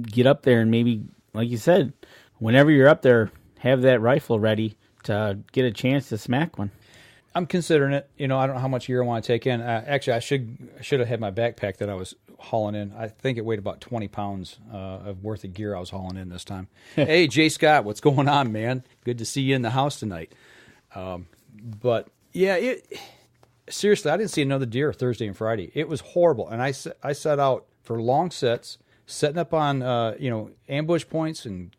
get up there and maybe, like you said, whenever you're up there, have that rifle ready to get a chance to smack one. I'm considering it. I don't know how much gear I want to take in. Actually, I should have had my backpack that I was hauling in. I think it weighed about 20 pounds of worth of gear I was hauling in this time. Hey, Jay Scott, what's going on, man? Good to see you in the house tonight. But yeah, seriously, I didn't see another deer Thursday and Friday. It was horrible, and I set out for long sets, setting up on ambush points, and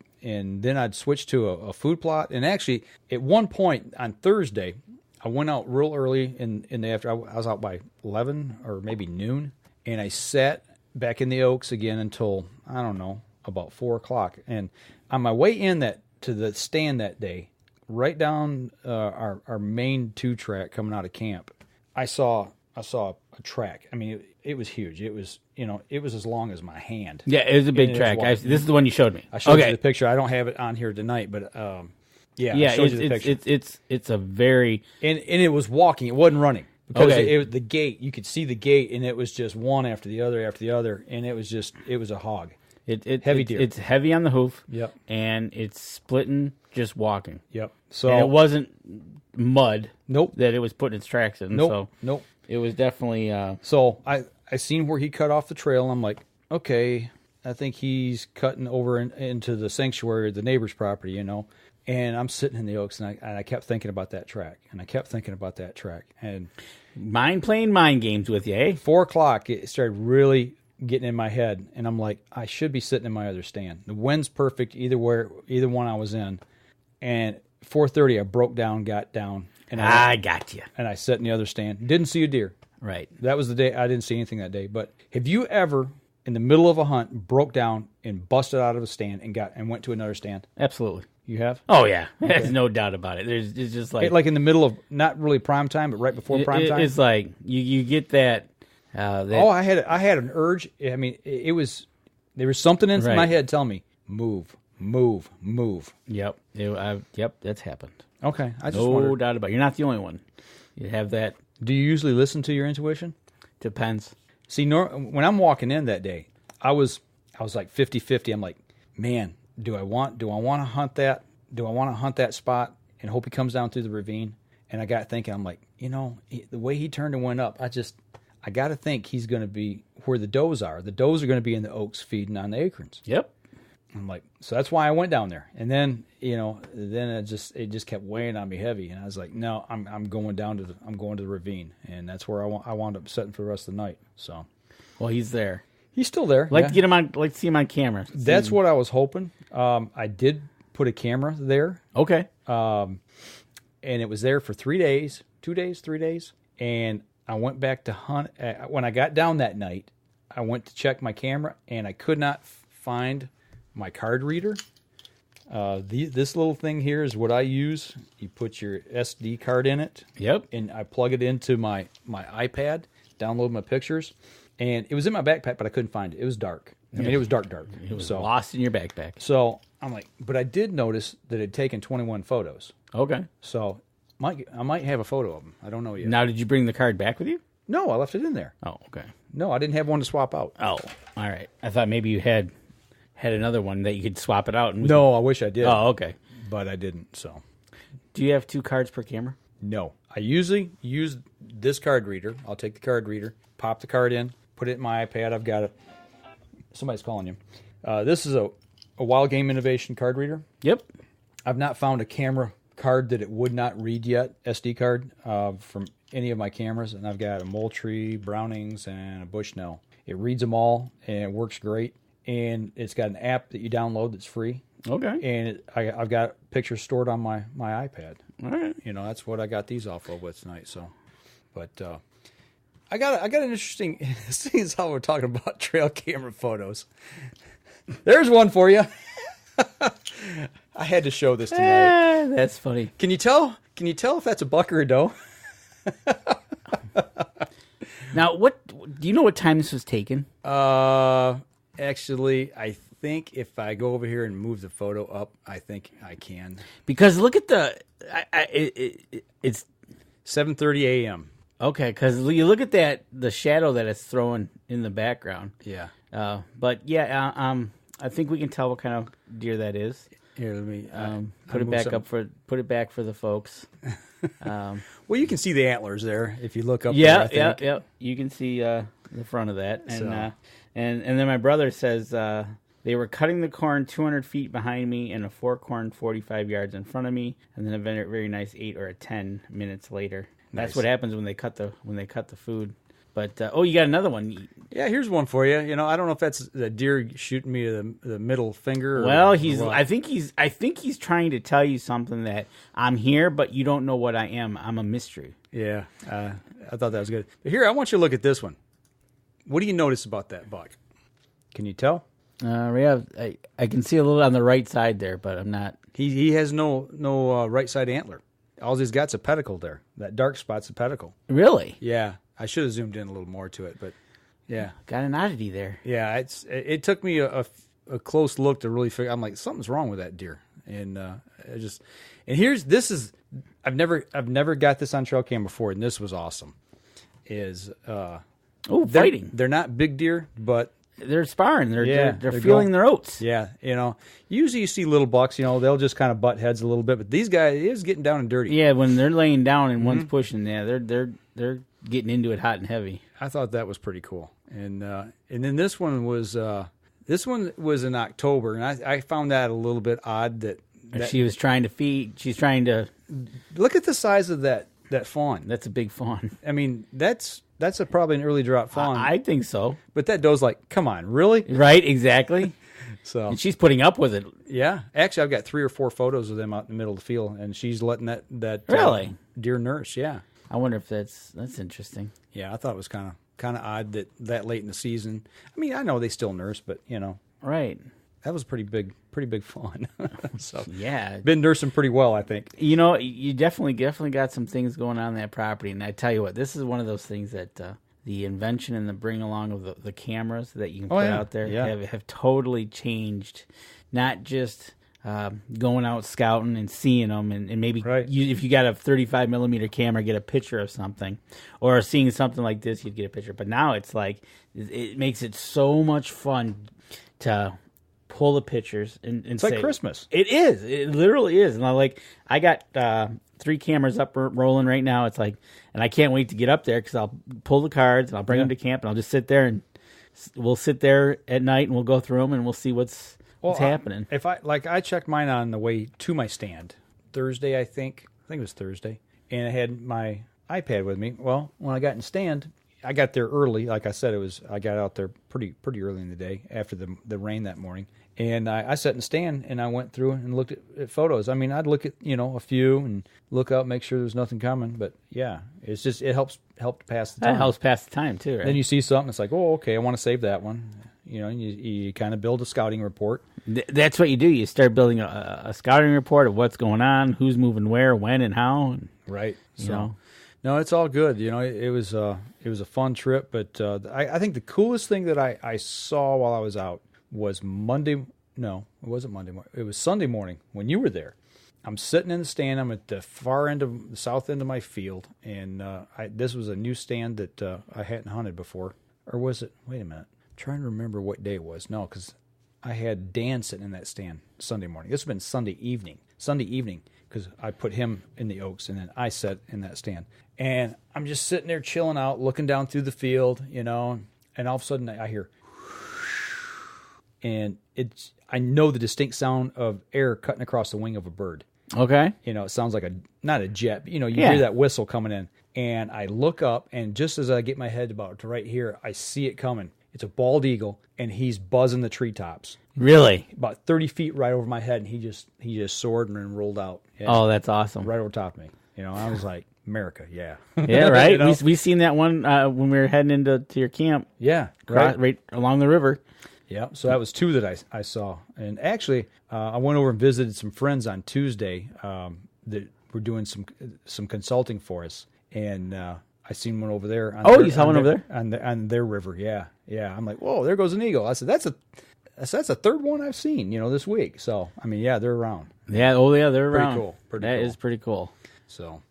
then I'd switch to a food plot. And actually, at one point on Thursday, I went out real early in the afternoon. I was out by 11 or maybe noon, and I sat back in the oaks again until, I don't know, about 4 o'clock. And on my way in to the stand that day, right down our main 2 track coming out of camp, I saw a track. I mean, it was huge. It was as long as my hand. Yeah, it was a big track. This is the one you showed me. I showed you the picture. I don't have it on here tonight, but I showed you the picture. It's a very and it was walking. It wasn't running because the gate. You could see the gate, and it was just one after the other, and it was a hog. Heavy deer. It's heavy on the hoof. Yep. And it's splitting just walking. Yep. So and it wasn't mud. Nope. That it was putting its tracks in. Nope. So nope. It was definitely. So I seen where he cut off the trail. And I'm like, okay, I think he's cutting over into the sanctuary, the neighbor's property, And I'm sitting in the oaks, and I kept thinking about that track, and mind playing mind games with you, eh? 4 o'clock, it started really getting in my head, and I'm like, I should be sitting in my other stand. The wind's perfect either one I was in, and 4:30 I broke down, got down, and I got you, and I sat in the other stand. Didn't see a deer. Right. That was the day I didn't see anything that day. But have you ever, in the middle of a hunt, broke down and busted out of a stand and went to another stand? Absolutely. You have? Oh yeah, okay. There's no doubt about it. It's just like in the middle of not really prime time, but right before prime time. It's like you get that. I had an urge. I mean, there was something in my head telling me move. Yep. Yep. That's happened. Okay. I just no doubt about it. You're not the only one. You have that. Do you usually listen to your intuition? Depends. See, when I'm walking in that day, I was like 50-50. I'm like, man, do I want to hunt that? Do I want to hunt that spot and hope he comes down through the ravine? And I got thinking, I'm like, the way he turned and went up, I got to think he's going to be where the does are. The does are going to be in the oaks feeding on the acorns. Yep. I'm like, so that's why I went down there. And then, it just kept weighing on me heavy. And I was like, no, I'm going to the ravine. And that's where I wound up setting for the rest of the night. So, well, he's there. He's still there. Like to get him on, like to see him on camera. That's what I was hoping. I did put a camera there. Okay. And it was there for 3 days, 3 days. And I went back to hunt. When I got down that night, I went to check my camera, and I could not find my card reader. This little thing here is what I use. You put your SD card in it. Yep. And I plug it into my iPad, download my pictures. And it was in my backpack, but I couldn't find it. It was dark. I mean, it was dark. It was lost in your backpack. So I'm like, but I did notice that it had taken 21 photos. Okay. So I might have a photo of them. I don't know yet. Now, did you bring the card back with you? No, I left it in there. Oh, okay. No, I didn't have one to swap out. Oh, all right. I thought maybe you had another one that you could swap it out. No, I wish I did. Oh, okay. But I didn't, so. Do you have 2 cards per camera? No. I usually use this card reader. I'll take the card reader, pop the card in, put it in my iPad. I've got it. Somebody's calling you. This is a Wild Game Innovation card reader. Yep. I've not found a camera card that it would not read yet, SD card, from any of my cameras. And I've got a Moultrie, Brownings, and a Bushnell. It reads them all, and it works great. And it's got an app that you download that's free. Okay. And I've got pictures stored on my iPad. All right. That's what I got these off of with tonight. So, but I got an interesting. Seeing as how we're talking about trail camera photos, there's one for you. I had to show this tonight. That's funny. Can you tell? Can you tell if that's a buck or a doe? Now, do you know what time this was taken? Actually, I think if I go over here and move the photo up, I think I can. Because look at it's 7:30 a.m. Okay, because you look at the shadow that it's throwing in the background. Yeah. But yeah, I think we can tell what kind of deer that is. Here, let me put it back up put it back for the folks. Well, you can see the antlers there if you look up. there, I think. Yeah. You can see the front of that, and then my brother says they were cutting the corn 200 feet behind me and a fork corn 45 yards in front of me, and then a very nice 8 or 10 minutes later. Nice. That's what happens when they cut the food. But you got another one. Yeah, here's one for you. I don't know if that's the deer shooting me the middle finger. Well, I think he's trying to tell you something that I'm here, but you don't know what I am. I'm a mystery. Yeah, I thought that was good. But here, I want you to look at this one. What do you notice about that buck? Can you tell? Yeah, I can see a little on the right side there, but I'm not. He has no right side antler. All he's got's a pedicle there. That dark spot's a pedicle. Really? Yeah. I should have zoomed in a little more to it, but yeah. Got an oddity there. Yeah, it took me a close look to really figure. I'm like, something's wrong with that deer, and I've never got this on trail cam before, and this was awesome. Fighting. They're not big deer, but they're sparring. They're feeling their oats. Yeah, usually you see little bucks, they'll just kind of butt heads a little bit, but these guys is getting down and dirty. Yeah, when they're laying down and one's pushing, they're getting into it hot and heavy. I thought that was pretty cool. And then this one was in October, and I found that a little bit odd that she was trying to feed. She's trying to look at the size of that fawn. That's a big fawn. I mean, that's probably an early drop fawn. I think so. But that doe's like, come on, really? Right, exactly. So and she's putting up with it. Yeah, actually, I've got 3 or 4 photos of them out in the middle of the field, and she's letting that really deer nurse. Yeah. I wonder if that's interesting. Yeah, I thought it was kind of odd that late in the season. I mean, I know they still nurse, but right. That was pretty big fawn. So yeah, been nursing pretty well, I think. You definitely got some things going on that property, and I tell you what, this is one of those things that the invention and the bring along of the cameras that you can put out there have totally changed. Not just going out scouting and seeing them, and maybe if you got a 35 millimeter camera, get a picture of something, or seeing something like this, you'd get a picture. But now it's like it makes it so much fun to pull the pictures and it's say, like Christmas. It is. It literally is. And I got 3 cameras up rolling right now. It's like, and I can't wait to get up there because I'll pull the cards and I'll bring them to camp and I'll just sit there and we'll sit there at night and we'll go through them and we'll see what's happening. I checked mine on the way to my stand Thursday, I think it was Thursday, and I had my iPad with me. Well, when I got in stand, I got there early. Like I said, I got out there pretty early in the day after the rain that morning. And I sat in the stand and I went through and looked at photos. I mean, I'd look at, a few and look up, make sure there's nothing coming. But yeah, it's just, it helped pass the time. That helps pass the time too, right? Then you see something, it's like, oh, okay, I want to save that one. You kind of build a scouting report. That's what you do. You start building a scouting report of what's going on, who's moving where, when, and how. Right. So, no, it's all good. It was a fun trip. But I think the coolest thing that I saw while I was out was Monday. No, it wasn't Monday morning. It was Sunday morning when you were there. I'm sitting in the stand. I'm at the far end of the south end of my field, and this was a new stand that I hadn't hunted before. Or was it? Wait a minute. I'm trying to remember what day it was. No, because I had Dan sitting in that stand Sunday morning. This would have been Sunday evening, because I put him in the oaks, and then I sat in that stand. And I'm just sitting there chilling out, looking down through the field, and all of a sudden I hear, and I know the distinct sound of air cutting across the wing of a bird. Okay. It sounds like not a jet, but you hear that whistle coming in. And I look up, and just as I get my head about to right here, I see it coming. It's a bald eagle, and he's buzzing the treetops. Really? About 30 feet right over my head, and he just soared and then rolled out. Oh, that's awesome. Right over top of me. I was like, America, yeah. Yeah, right? We seen that one when we were heading into your camp. Yeah. Right along the river. Yeah, so that was 2 that I saw. And actually, I went over and visited some friends on Tuesday that were doing some consulting for us. And I seen one over there. You saw one over there? On their river, yeah. Yeah, I'm like, whoa, there goes an eagle. I said, that's the third one I've seen, this week. So, I mean, yeah, they're around. Yeah, they're around. Pretty cool. That is pretty cool. So,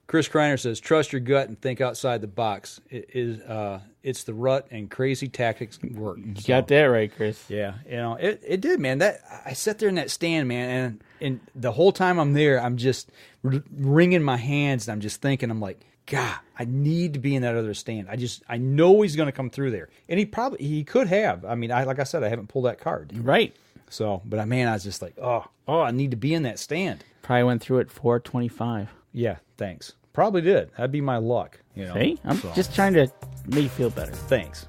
Chris Kreiner says, trust your gut and think outside the box. It's the rut and crazy tactics work. You got that right, Chris. Yeah, it did, man. That I sat there in that stand, man, and the whole time I'm there, I'm just wringing my hands, and I'm just thinking, I'm like, God, I need to be in that other stand. I know he's going to come through there, and he could have. I mean, like I said, I haven't pulled that card. Right. So, but man, I was just like, oh, I need to be in that stand. Probably went through at 4:25. Yeah, thanks. Probably did. That'd be my luck. See? I'm just trying to make you feel better. Thanks.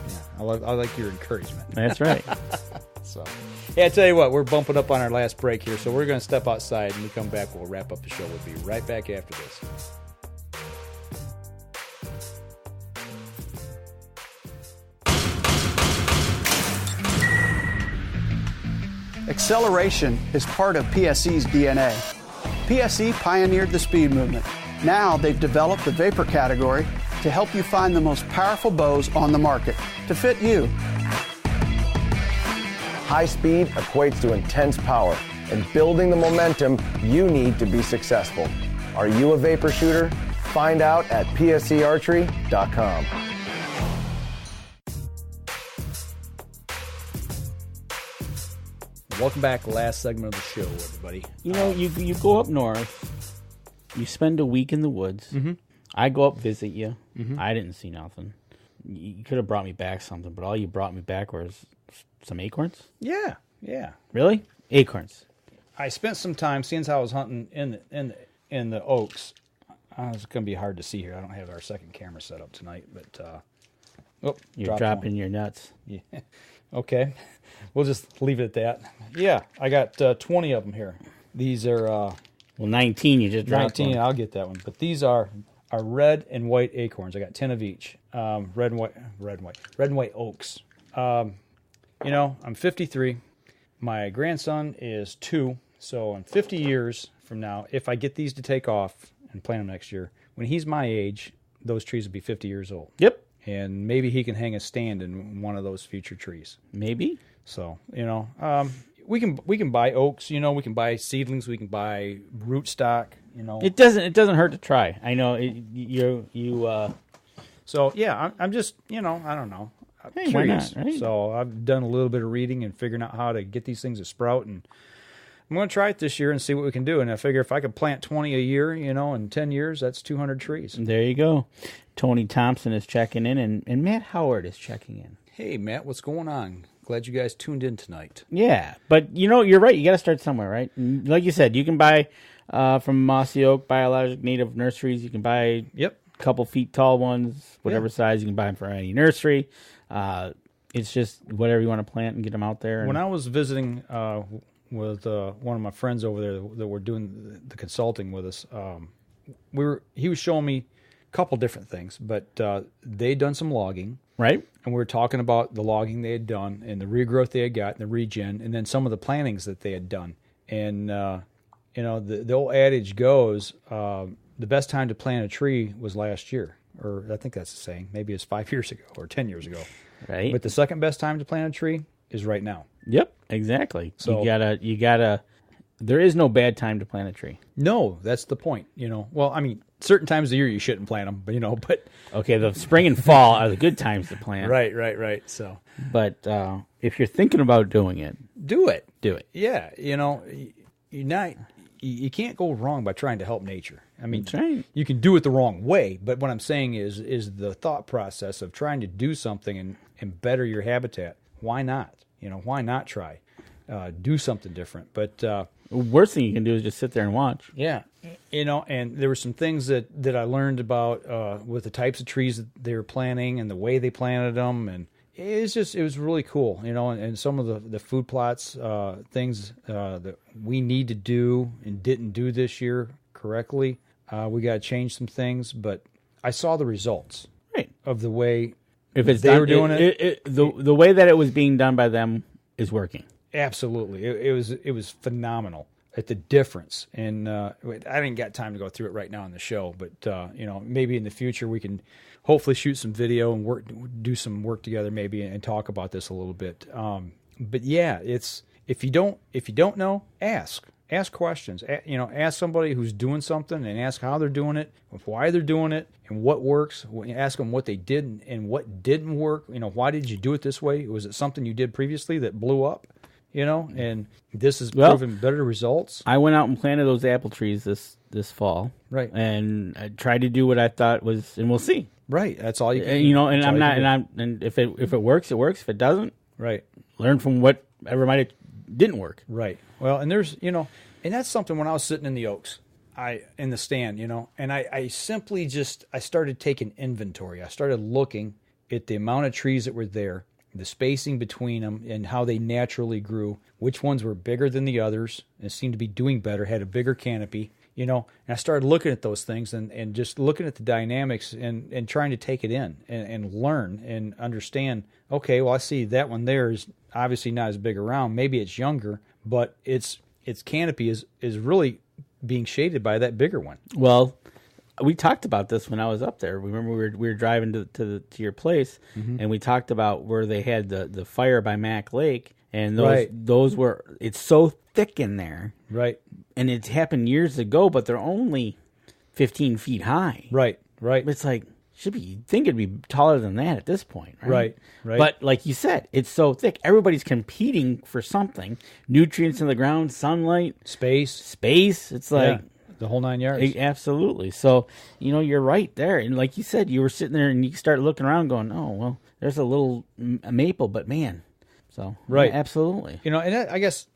Yeah, I like your encouragement. That's right. So, I tell you what, we're bumping up on our last break here, so we're going to step outside, and when we come back, we'll wrap up the show. We'll be right back after this. Acceleration is part of PSE's DNA. PSE pioneered the speed movement. Now they've developed the vapor category to help you find the most powerful bows on the market to fit you. High speed equates to intense power and building the momentum you need to be successful. Are you a vapor shooter? Find out at psearchery.com. Welcome back. Last segment of the show, everybody. You go up north. You spend a week in the woods. Mm-hmm. I go up visit you. Mm-hmm. I didn't see nothing. You could have brought me back something, but all you brought me back was some acorns. Yeah. Really? Acorns. I spent some time, since I was hunting in the oaks. It's going to be hard to see here. I don't have our second camera set up tonight, but you're dropping your nuts. Yeah. Okay. We'll just leave it at that. Yeah, I got 20 of them here. These are 19. You just dropped 19. one. I'll get that one. But these are red and white acorns. I got 10 of each. Red and white oaks. I'm 53. My grandson is 2. So in 50 years from now, if I get these to take off and plant them next year, when he's my age, those trees will be 50 years old. Yep. And maybe he can hang a stand in one of those future trees. Maybe. So, we can buy oaks, we can buy seedlings, we can buy rootstock, It doesn't hurt to try. I know So, yeah, I'm just, I don't know. I'm curious. Why not, right? So I've done a little bit of reading and figuring out how to get these things to sprout. And I'm going to try it this year and see what we can do. And I figure if I could plant 20 a year, in 10 years, that's 200 trees. There you go. Tony Thompson is checking in, and Matt Howard is checking in. Hey, Matt, what's going on? Glad you guys tuned in tonight. Yeah, but you're right. You got to start somewhere, right? And like you said, you can buy from Mossy Oak Biologic Native Nurseries. You can buy a couple feet tall ones, whatever size. You can buy them for any nursery. It's just whatever you want to plant and get them out there. When I was visiting with one of my friends over there that were doing the consulting with us, he was showing me a couple different things, but they'd done some logging. Right. And we were talking about the logging they had done and the regrowth they had got and the regen, and then some of the plantings that they had done. And, the old adage goes, the best time to plant a tree was last year. Or I think that's the saying. Maybe it's 5 years ago or 10 years ago. Right. But the second best time to plant a tree is right now. Yep, exactly. So you gotta. There is no bad time to plant a tree. No, that's the point. Well, I mean, certain times of the year you shouldn't plant them, but okay, the spring and fall are the good times to plant. Right. So, but if you're thinking about doing it, do it. Yeah, you can't go wrong by trying to help nature. I mean, that's right. You can do it the wrong way, but what I'm saying is the thought process of trying to do something and better your habitat. Why not? Why not try? Do something different. But worst thing you can do is just sit there and watch. Yeah. And there were some things that I learned about with the types of trees that they were planting and the way they planted them. And it was really cool, and some of the food plots, things that we need to do and didn't do this year correctly. We got to change some things, but I saw the results of the way they were doing it. The way that it was being done by them is working. Absolutely. It was phenomenal at the difference. And I didn't got time to go through it right now on the show, but maybe in the future we can hopefully shoot some video and do some work together maybe and talk about this a little bit. But yeah, it's if you don't know, ask questions. Ask somebody who's doing something and ask how they're doing it, why they're doing it, and what works. Ask them what they did and what didn't work. Why did you do it this way? Was it something you did previously that blew up? And this has proven better results. I went out and planted those apple trees this fall, right? And I tried to do what I thought was, and we'll see. Right, that's all you can. And if it works, it works. If it doesn't, right, learn from whatever didn't work. Right. Well, and there's and that's something when I was sitting in the oaks, in the stand, and I simply I started taking inventory. I started looking at the amount of trees that were there, the spacing between them, and how they naturally grew, which ones were bigger than the others and seemed to be doing better, had a bigger canopy, and I started looking at those things and just looking at the dynamics and trying to take it in and learn and understand, okay, well, I see that one there is obviously not as big around. Maybe it's younger, but its canopy is really being shaded by that bigger one. Well, we talked about this when I was up there. Remember, we were driving to your place, and we talked about where they had the fire by Mac Lake, and those were, it's so thick in there, right? And it's happened years ago, but they're only 15 feet high, right? It's like you'd think it'd be taller than that at this point, right? But like you said, it's so thick. Everybody's competing for something: nutrients in the ground, sunlight, space. It's like. Yeah. The whole 9 yards. Absolutely. So, you're right there. And like you said, you were sitting there and you start looking around going, oh, well, there's a little maple, but man. So, right. Yeah, absolutely. And I guess,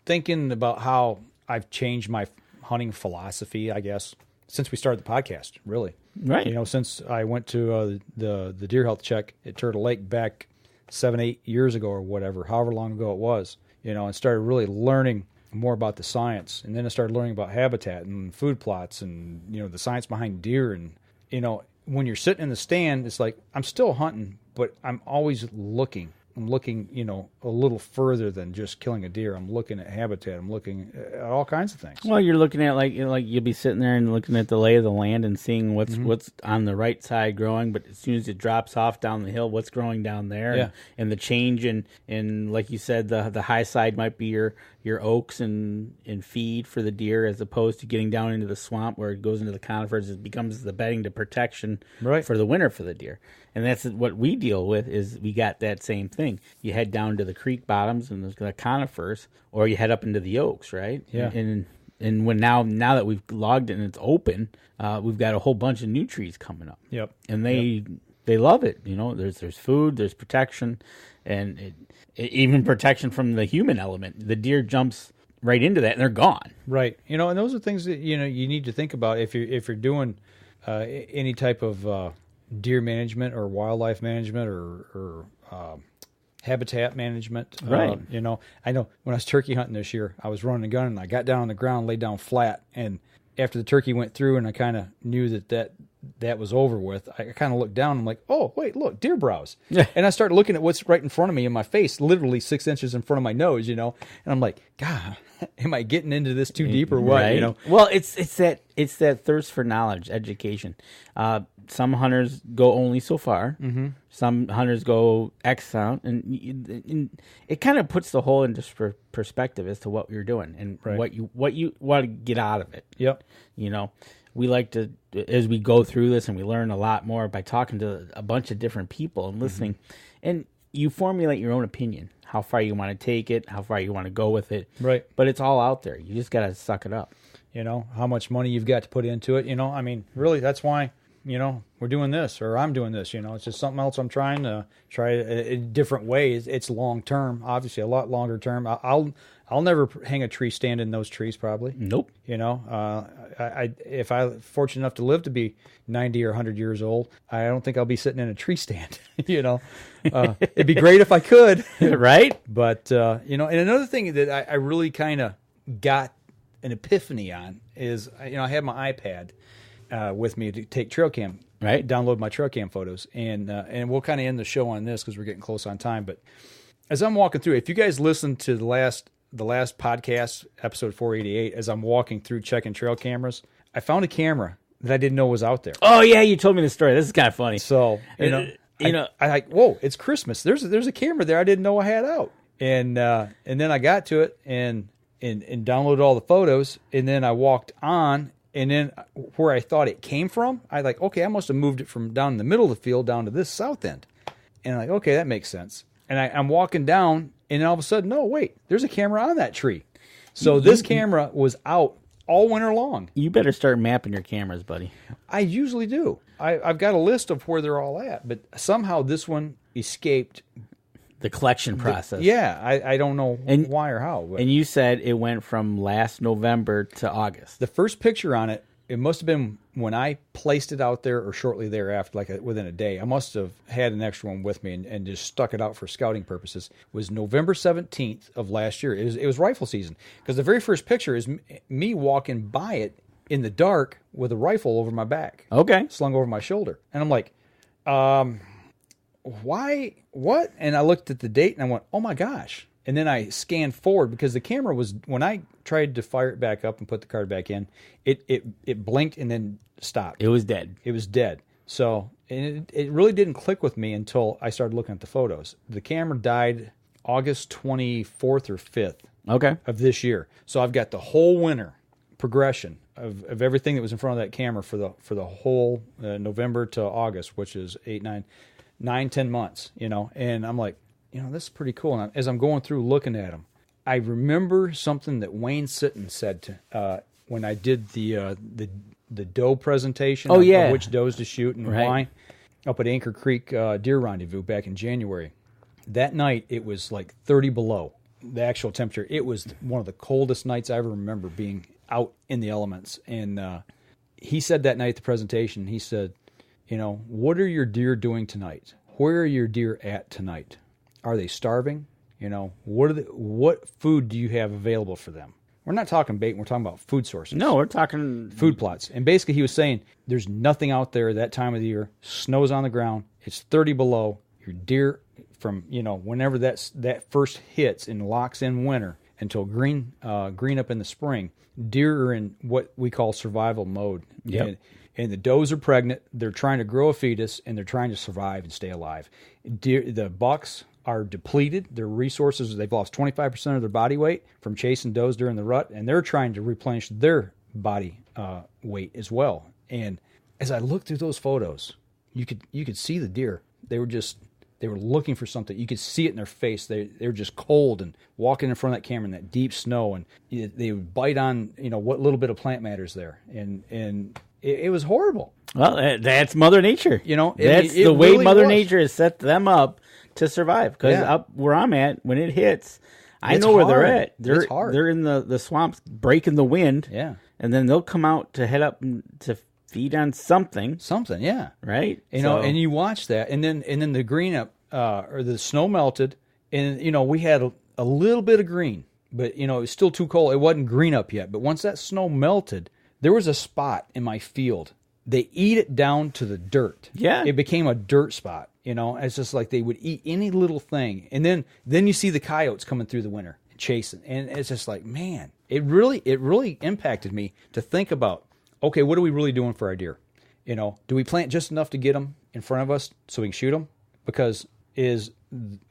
thinking about how I've changed my hunting philosophy, I guess, since we started the podcast, really. Right. Since I went to the deer health check at Turtle Lake back 7-8 years ago or whatever, however long ago it was, and started really learning more about the science, and then I started learning about habitat and food plots and the science behind deer. And when you're sitting in the stand, it's like I'm still hunting, but I'm always looking. I'm looking, a little further than just killing a deer. I'm looking at habitat. I'm looking at all kinds of things. Well, you're looking at like you'll be sitting there and looking at the lay of the land and seeing what's on the right side growing, but as soon as it drops off down the hill, what's growing down there, and the change in like you said, the high side might be your oaks and feed for the deer, as opposed to getting down into the swamp where it goes into the conifers. It becomes the bedding to protection for the winter for the deer. And that's what we deal with, is we got that same thing. thing. You head down to the creek bottoms and the conifers, or you head up into the oaks, right? Yeah. And when now that we've logged it and it's open, we've got a whole bunch of new trees coming up. Yep. And they love it. You know, there's food, there's protection, and even protection from the human element. The deer jumps right into that and they're gone. Right. You know, and those are things that, you know, you need to think about if you're doing any type of deer management or wildlife management or habitat management. Right. You know, I know when I was turkey hunting this year, I was running a gun and I got down on the ground, laid down flat, and after the turkey went through and I kind of knew that was over with, I kind of looked down and I'm like, oh, wait, look, deer browse. Yeah. And I started looking at what's right in front of me in my face, literally 6 inches in front of my nose, you know, and I'm like, God, am I getting into this too deep or what? Right. You know? Well, it's that thirst for knowledge, education. Some hunters go only so far. Mm-hmm. Some hunters go X amount, and it kind of puts the whole into perspective as to what you're doing and what you want to get out of it. Yep. You know, we like to, as we go through this, and we learn a lot more by talking to a bunch of different people and listening, and you formulate your own opinion, how far you want to take it, how far you want to go with it. Right. But it's all out there. You just got to suck it up. You know, how much money you've got to put into it. You know, I mean, really, that's why, you know, we're doing this or I'm doing this. You know, it's just something else I'm trying to try in different ways. It's long term, obviously, a lot longer term. I'll never hang a tree stand in those trees, probably. Nope. You know, if I'm fortunate enough to live to be 90 or 100 years old, I don't think I'll be sitting in a tree stand. You know, it'd be great if I could. Right. But, you know, and another thing that I really kind of got an epiphany on is, you know, I had my iPad with me to take trail cam, right? Download my trail cam photos, and we'll kind of end the show on this because we're getting close on time. But as I'm walking through, if you guys listened to the last podcast, episode 488, as I'm walking through checking trail cameras, I found a camera that I didn't know was out there. Oh yeah, you told me the story. This is kind of funny. So I like, whoa, it's Christmas. There's a camera there I didn't know I had out, and then I got to it and downloaded all the photos, and then I walked on, and then where I thought it came from, I like, okay, I must have moved it from down in the middle of the field down to this south end, and I'm like, okay, that makes sense. And I'm walking down, and then all of a sudden, no, wait, there's a camera on that tree. So this camera was out all winter long. You better start mapping your cameras, buddy. I usually do. I've got a list of where they're all at, but somehow this one escaped the collection process. I don't know why or how. But. And you said it went from last November to August. The first picture on it, it must have been when I placed it out there or shortly thereafter, like within a day. I must have had an extra one with me and just stuck it out for scouting purposes. It was November 17th of last year. It was rifle season, because the very first picture is me walking by it in the dark with a rifle over my back. Okay. Slung over my shoulder. And I'm like, why, what? And I looked at the date and I went, oh my gosh. And then I scanned forward, because the camera was, when I tried to fire it back up and put the card back in, it blinked and then stopped. It was dead. It was dead. So and it really didn't click with me until I started looking at the photos. The camera died August 24th or 5th of this year. So I've got the whole winter progression of everything that was in front of that camera for the whole November to August, which is 10 months, you know. And I'm like, you know, this is pretty cool. And as I'm going through looking at them, I remember something that Wayne Sitton said when I did the doe presentation. Oh, yeah. Of which does to shoot and why, up at Anchor Creek Deer Rendezvous back in January. That night, it was like 30 below, the actual temperature. It was one of the coldest nights I ever remember being out in the elements. And he said that night at the presentation, he said, you know, what are your deer doing tonight? Where are your deer at tonight? Are they starving? You know, what food do you have available for them? We're not talking bait. We're talking about food sources. No, we're talking food plots. And basically he was saying there's nothing out there that time of the year. Snow's on the ground. It's 30 below. Your deer from, you know, whenever that first hits and locks in winter until green up in the spring, deer are in what we call survival mode. Yep. And the does are pregnant. They're trying to grow a fetus, and they're trying to survive and stay alive. The bucks are depleted. Their resources, they've lost 25% of their body weight from chasing does during the rut, and they're trying to replenish their body weight as well. And as I looked through those photos, you could see the deer. They were just They were looking for something. You could see it in their face. They were just cold and walking in front of that camera in that deep snow, and they would bite on what little bit of plant matter's there, and it was horrible. Well, that's Mother Nature. That's the way really Mother was. Nature has set them up to survive. Because up where I'm at, when it hits, I know where they're at. It's hard. They're in the swamps, breaking the wind. Yeah, and then they'll come out to head up to feed on something. Yeah, right. And you watch that, and then the green up or the snow melted, and we had a little bit of green, but it was still too cold. It wasn't green up yet. But once that snow melted, there was a spot in my field. They eat it down to the dirt. Yeah, it became a dirt spot. It's just like they would eat any little thing, and then you see the coyotes coming through the winter and chasing, and it's just like, man, it really impacted me to think about. Okay, what are we really doing for our deer? Do we plant just enough to get them in front of us so we can shoot them? Because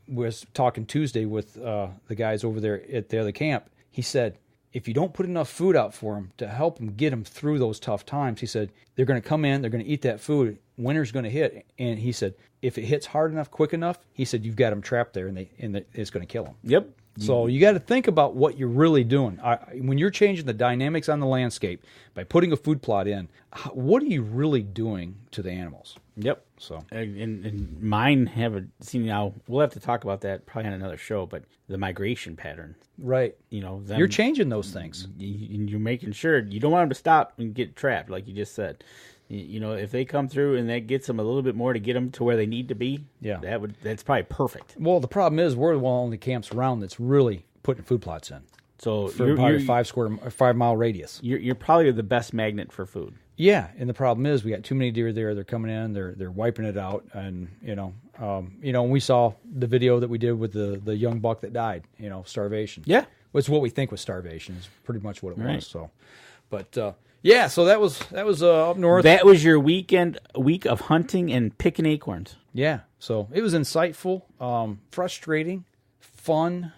was talking Tuesday with the guys over there at the other camp. He said, if you don't put enough food out for them to help them get them through those tough times, he said, they're going to come in, they're going to eat that food, winter's going to hit. And he said, if it hits hard enough, quick enough, he said, you've got them trapped there, and it's going to kill them. Yep. So you got to think about what you're really doing. When you're changing the dynamics on the landscape by putting a food plot in, what are you really doing to the animals? Yep. So and mine haven't seen now. We'll have to talk about that probably on another show. But the migration pattern, right? You're changing those things. You're making sure you don't want them to stop and get trapped, like you just said. If they come through and that gets them a little bit more to get them to where they need to be, that's probably perfect. Well, the problem is we're the only camps around that's really putting food plots in. So for about a 5 mile radius, you're probably the best magnet for food. Yeah, and the problem is we got too many deer there. They're coming in, they're wiping it out, and we saw the video that we did with the young buck that died. Starvation. Yeah, it's what we think was starvation. Is pretty much what it was. So, but. Yeah, so that was up north. That was your week of hunting and picking acorns. Yeah, so it was insightful, frustrating, fun,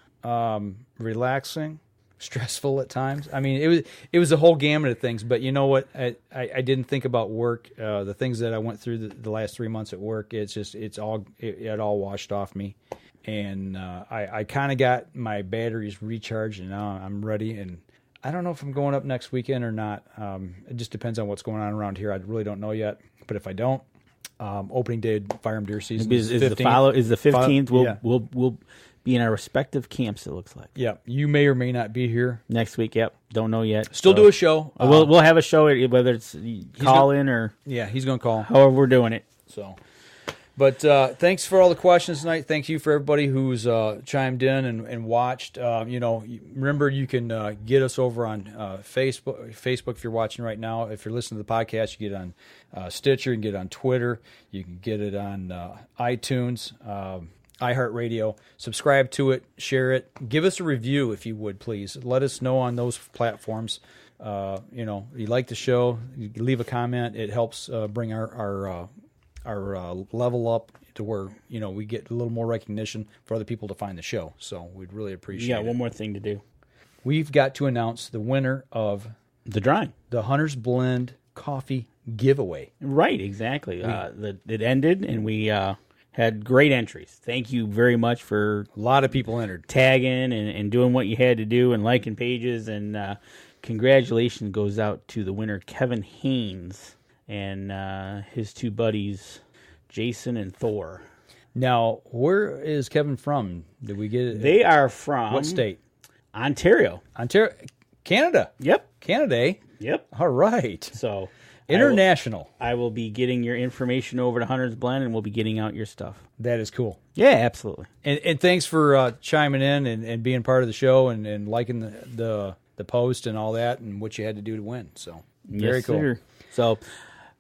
relaxing, stressful at times. I mean, it was a whole gamut of things. But you know what? I didn't think about work. The things that I went through the last 3 months at work. It all washed off me, and I kind of got my batteries recharged, and now I'm ready. And I don't know if I'm going up next weekend or not. It just depends on what's going on around here. I really don't know yet. But if I don't, opening day of firearm deer season is the 15th. We'll be in our respective camps. It looks like. Yeah, you may or may not be here next week. Yep, don't know yet. Still do a show. We'll have a show, whether it's call in or he's going to call. However, we're doing it. So. But thanks for all the questions tonight. Thank you for everybody who's chimed in and watched. Remember, you can get us over on Facebook if you're watching right now. If you're listening to the podcast, you get it on Stitcher. You can get it on Twitter. You can get it on iTunes, iHeartRadio. Subscribe to it. Share it. Give us a review if you would, please. Let us know on those platforms. You like the show, you leave a comment. It helps bring our level up to where we get a little more recognition for other people to find the show. So we'd really appreciate it. One more thing to do. We've got to announce the winner of the drawing, the Hunter's Blend Coffee giveaway. Right, exactly. It ended, and we had great entries. Thank you very much for a lot of people entered, tagging and doing what you had to do and liking pages. And congratulations goes out to the winner, Kevin Haynes, and his two buddies, Jason and Thor. Now, where is Kevin from? Did we get it? They are from what state? Ontario. Canada. Yep. Canada, eh? Yep. All right. So international. I will be getting your information over to Hunter's Blend, and we'll be getting out your stuff. That is cool. Yeah, absolutely. And thanks for chiming in and being part of the show and liking the post and all that and what you had to do to win. So very cool. Sir.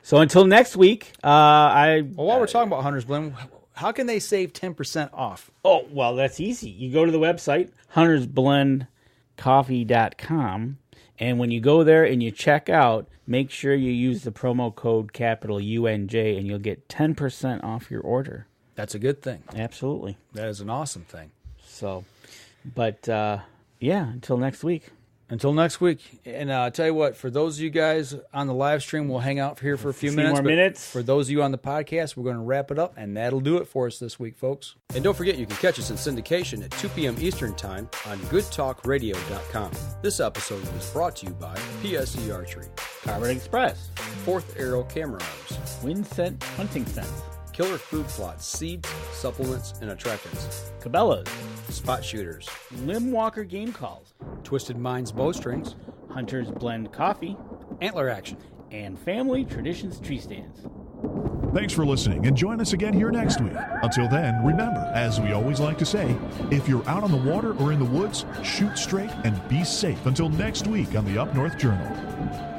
So until next week, while we're talking about Hunter's Blend, how can they save 10% off? Oh, well, that's easy. You go to the website, huntersblendcoffee.com, and when you go there and you check out, make sure you use the promo code capital UNJ, and you'll get 10% off your order. That's a good thing. Absolutely. That is an awesome thing. So, but, until next week. Until next week. And I'll tell you what, for those of you guys on the live stream, we'll hang out here for a few minutes. More minutes. For those of you on the podcast, we're going to wrap it up, and that'll do it for us this week, folks. And don't forget, you can catch us in syndication at 2 p.m. Eastern Time on goodtalkradio.com. This episode was brought to you by PSE Archery, Carbon Express, Fourth Arrow Camera Arms, Wind Scent Hunting Scents, Killer Food Plots, Seeds, Supplements, and Attractants, Cabela's, Spot Shooters, Limb Walker Game Calls, Twisted Minds Bowstrings, Hunter's Blend Coffee, Antler Action, and Family Traditions Tree Stands. Thanks for listening, and join us again here next week. Until then, remember, as we always like to say, if you're out on the water or in the woods, shoot straight and be safe until next week on the Up North Journal.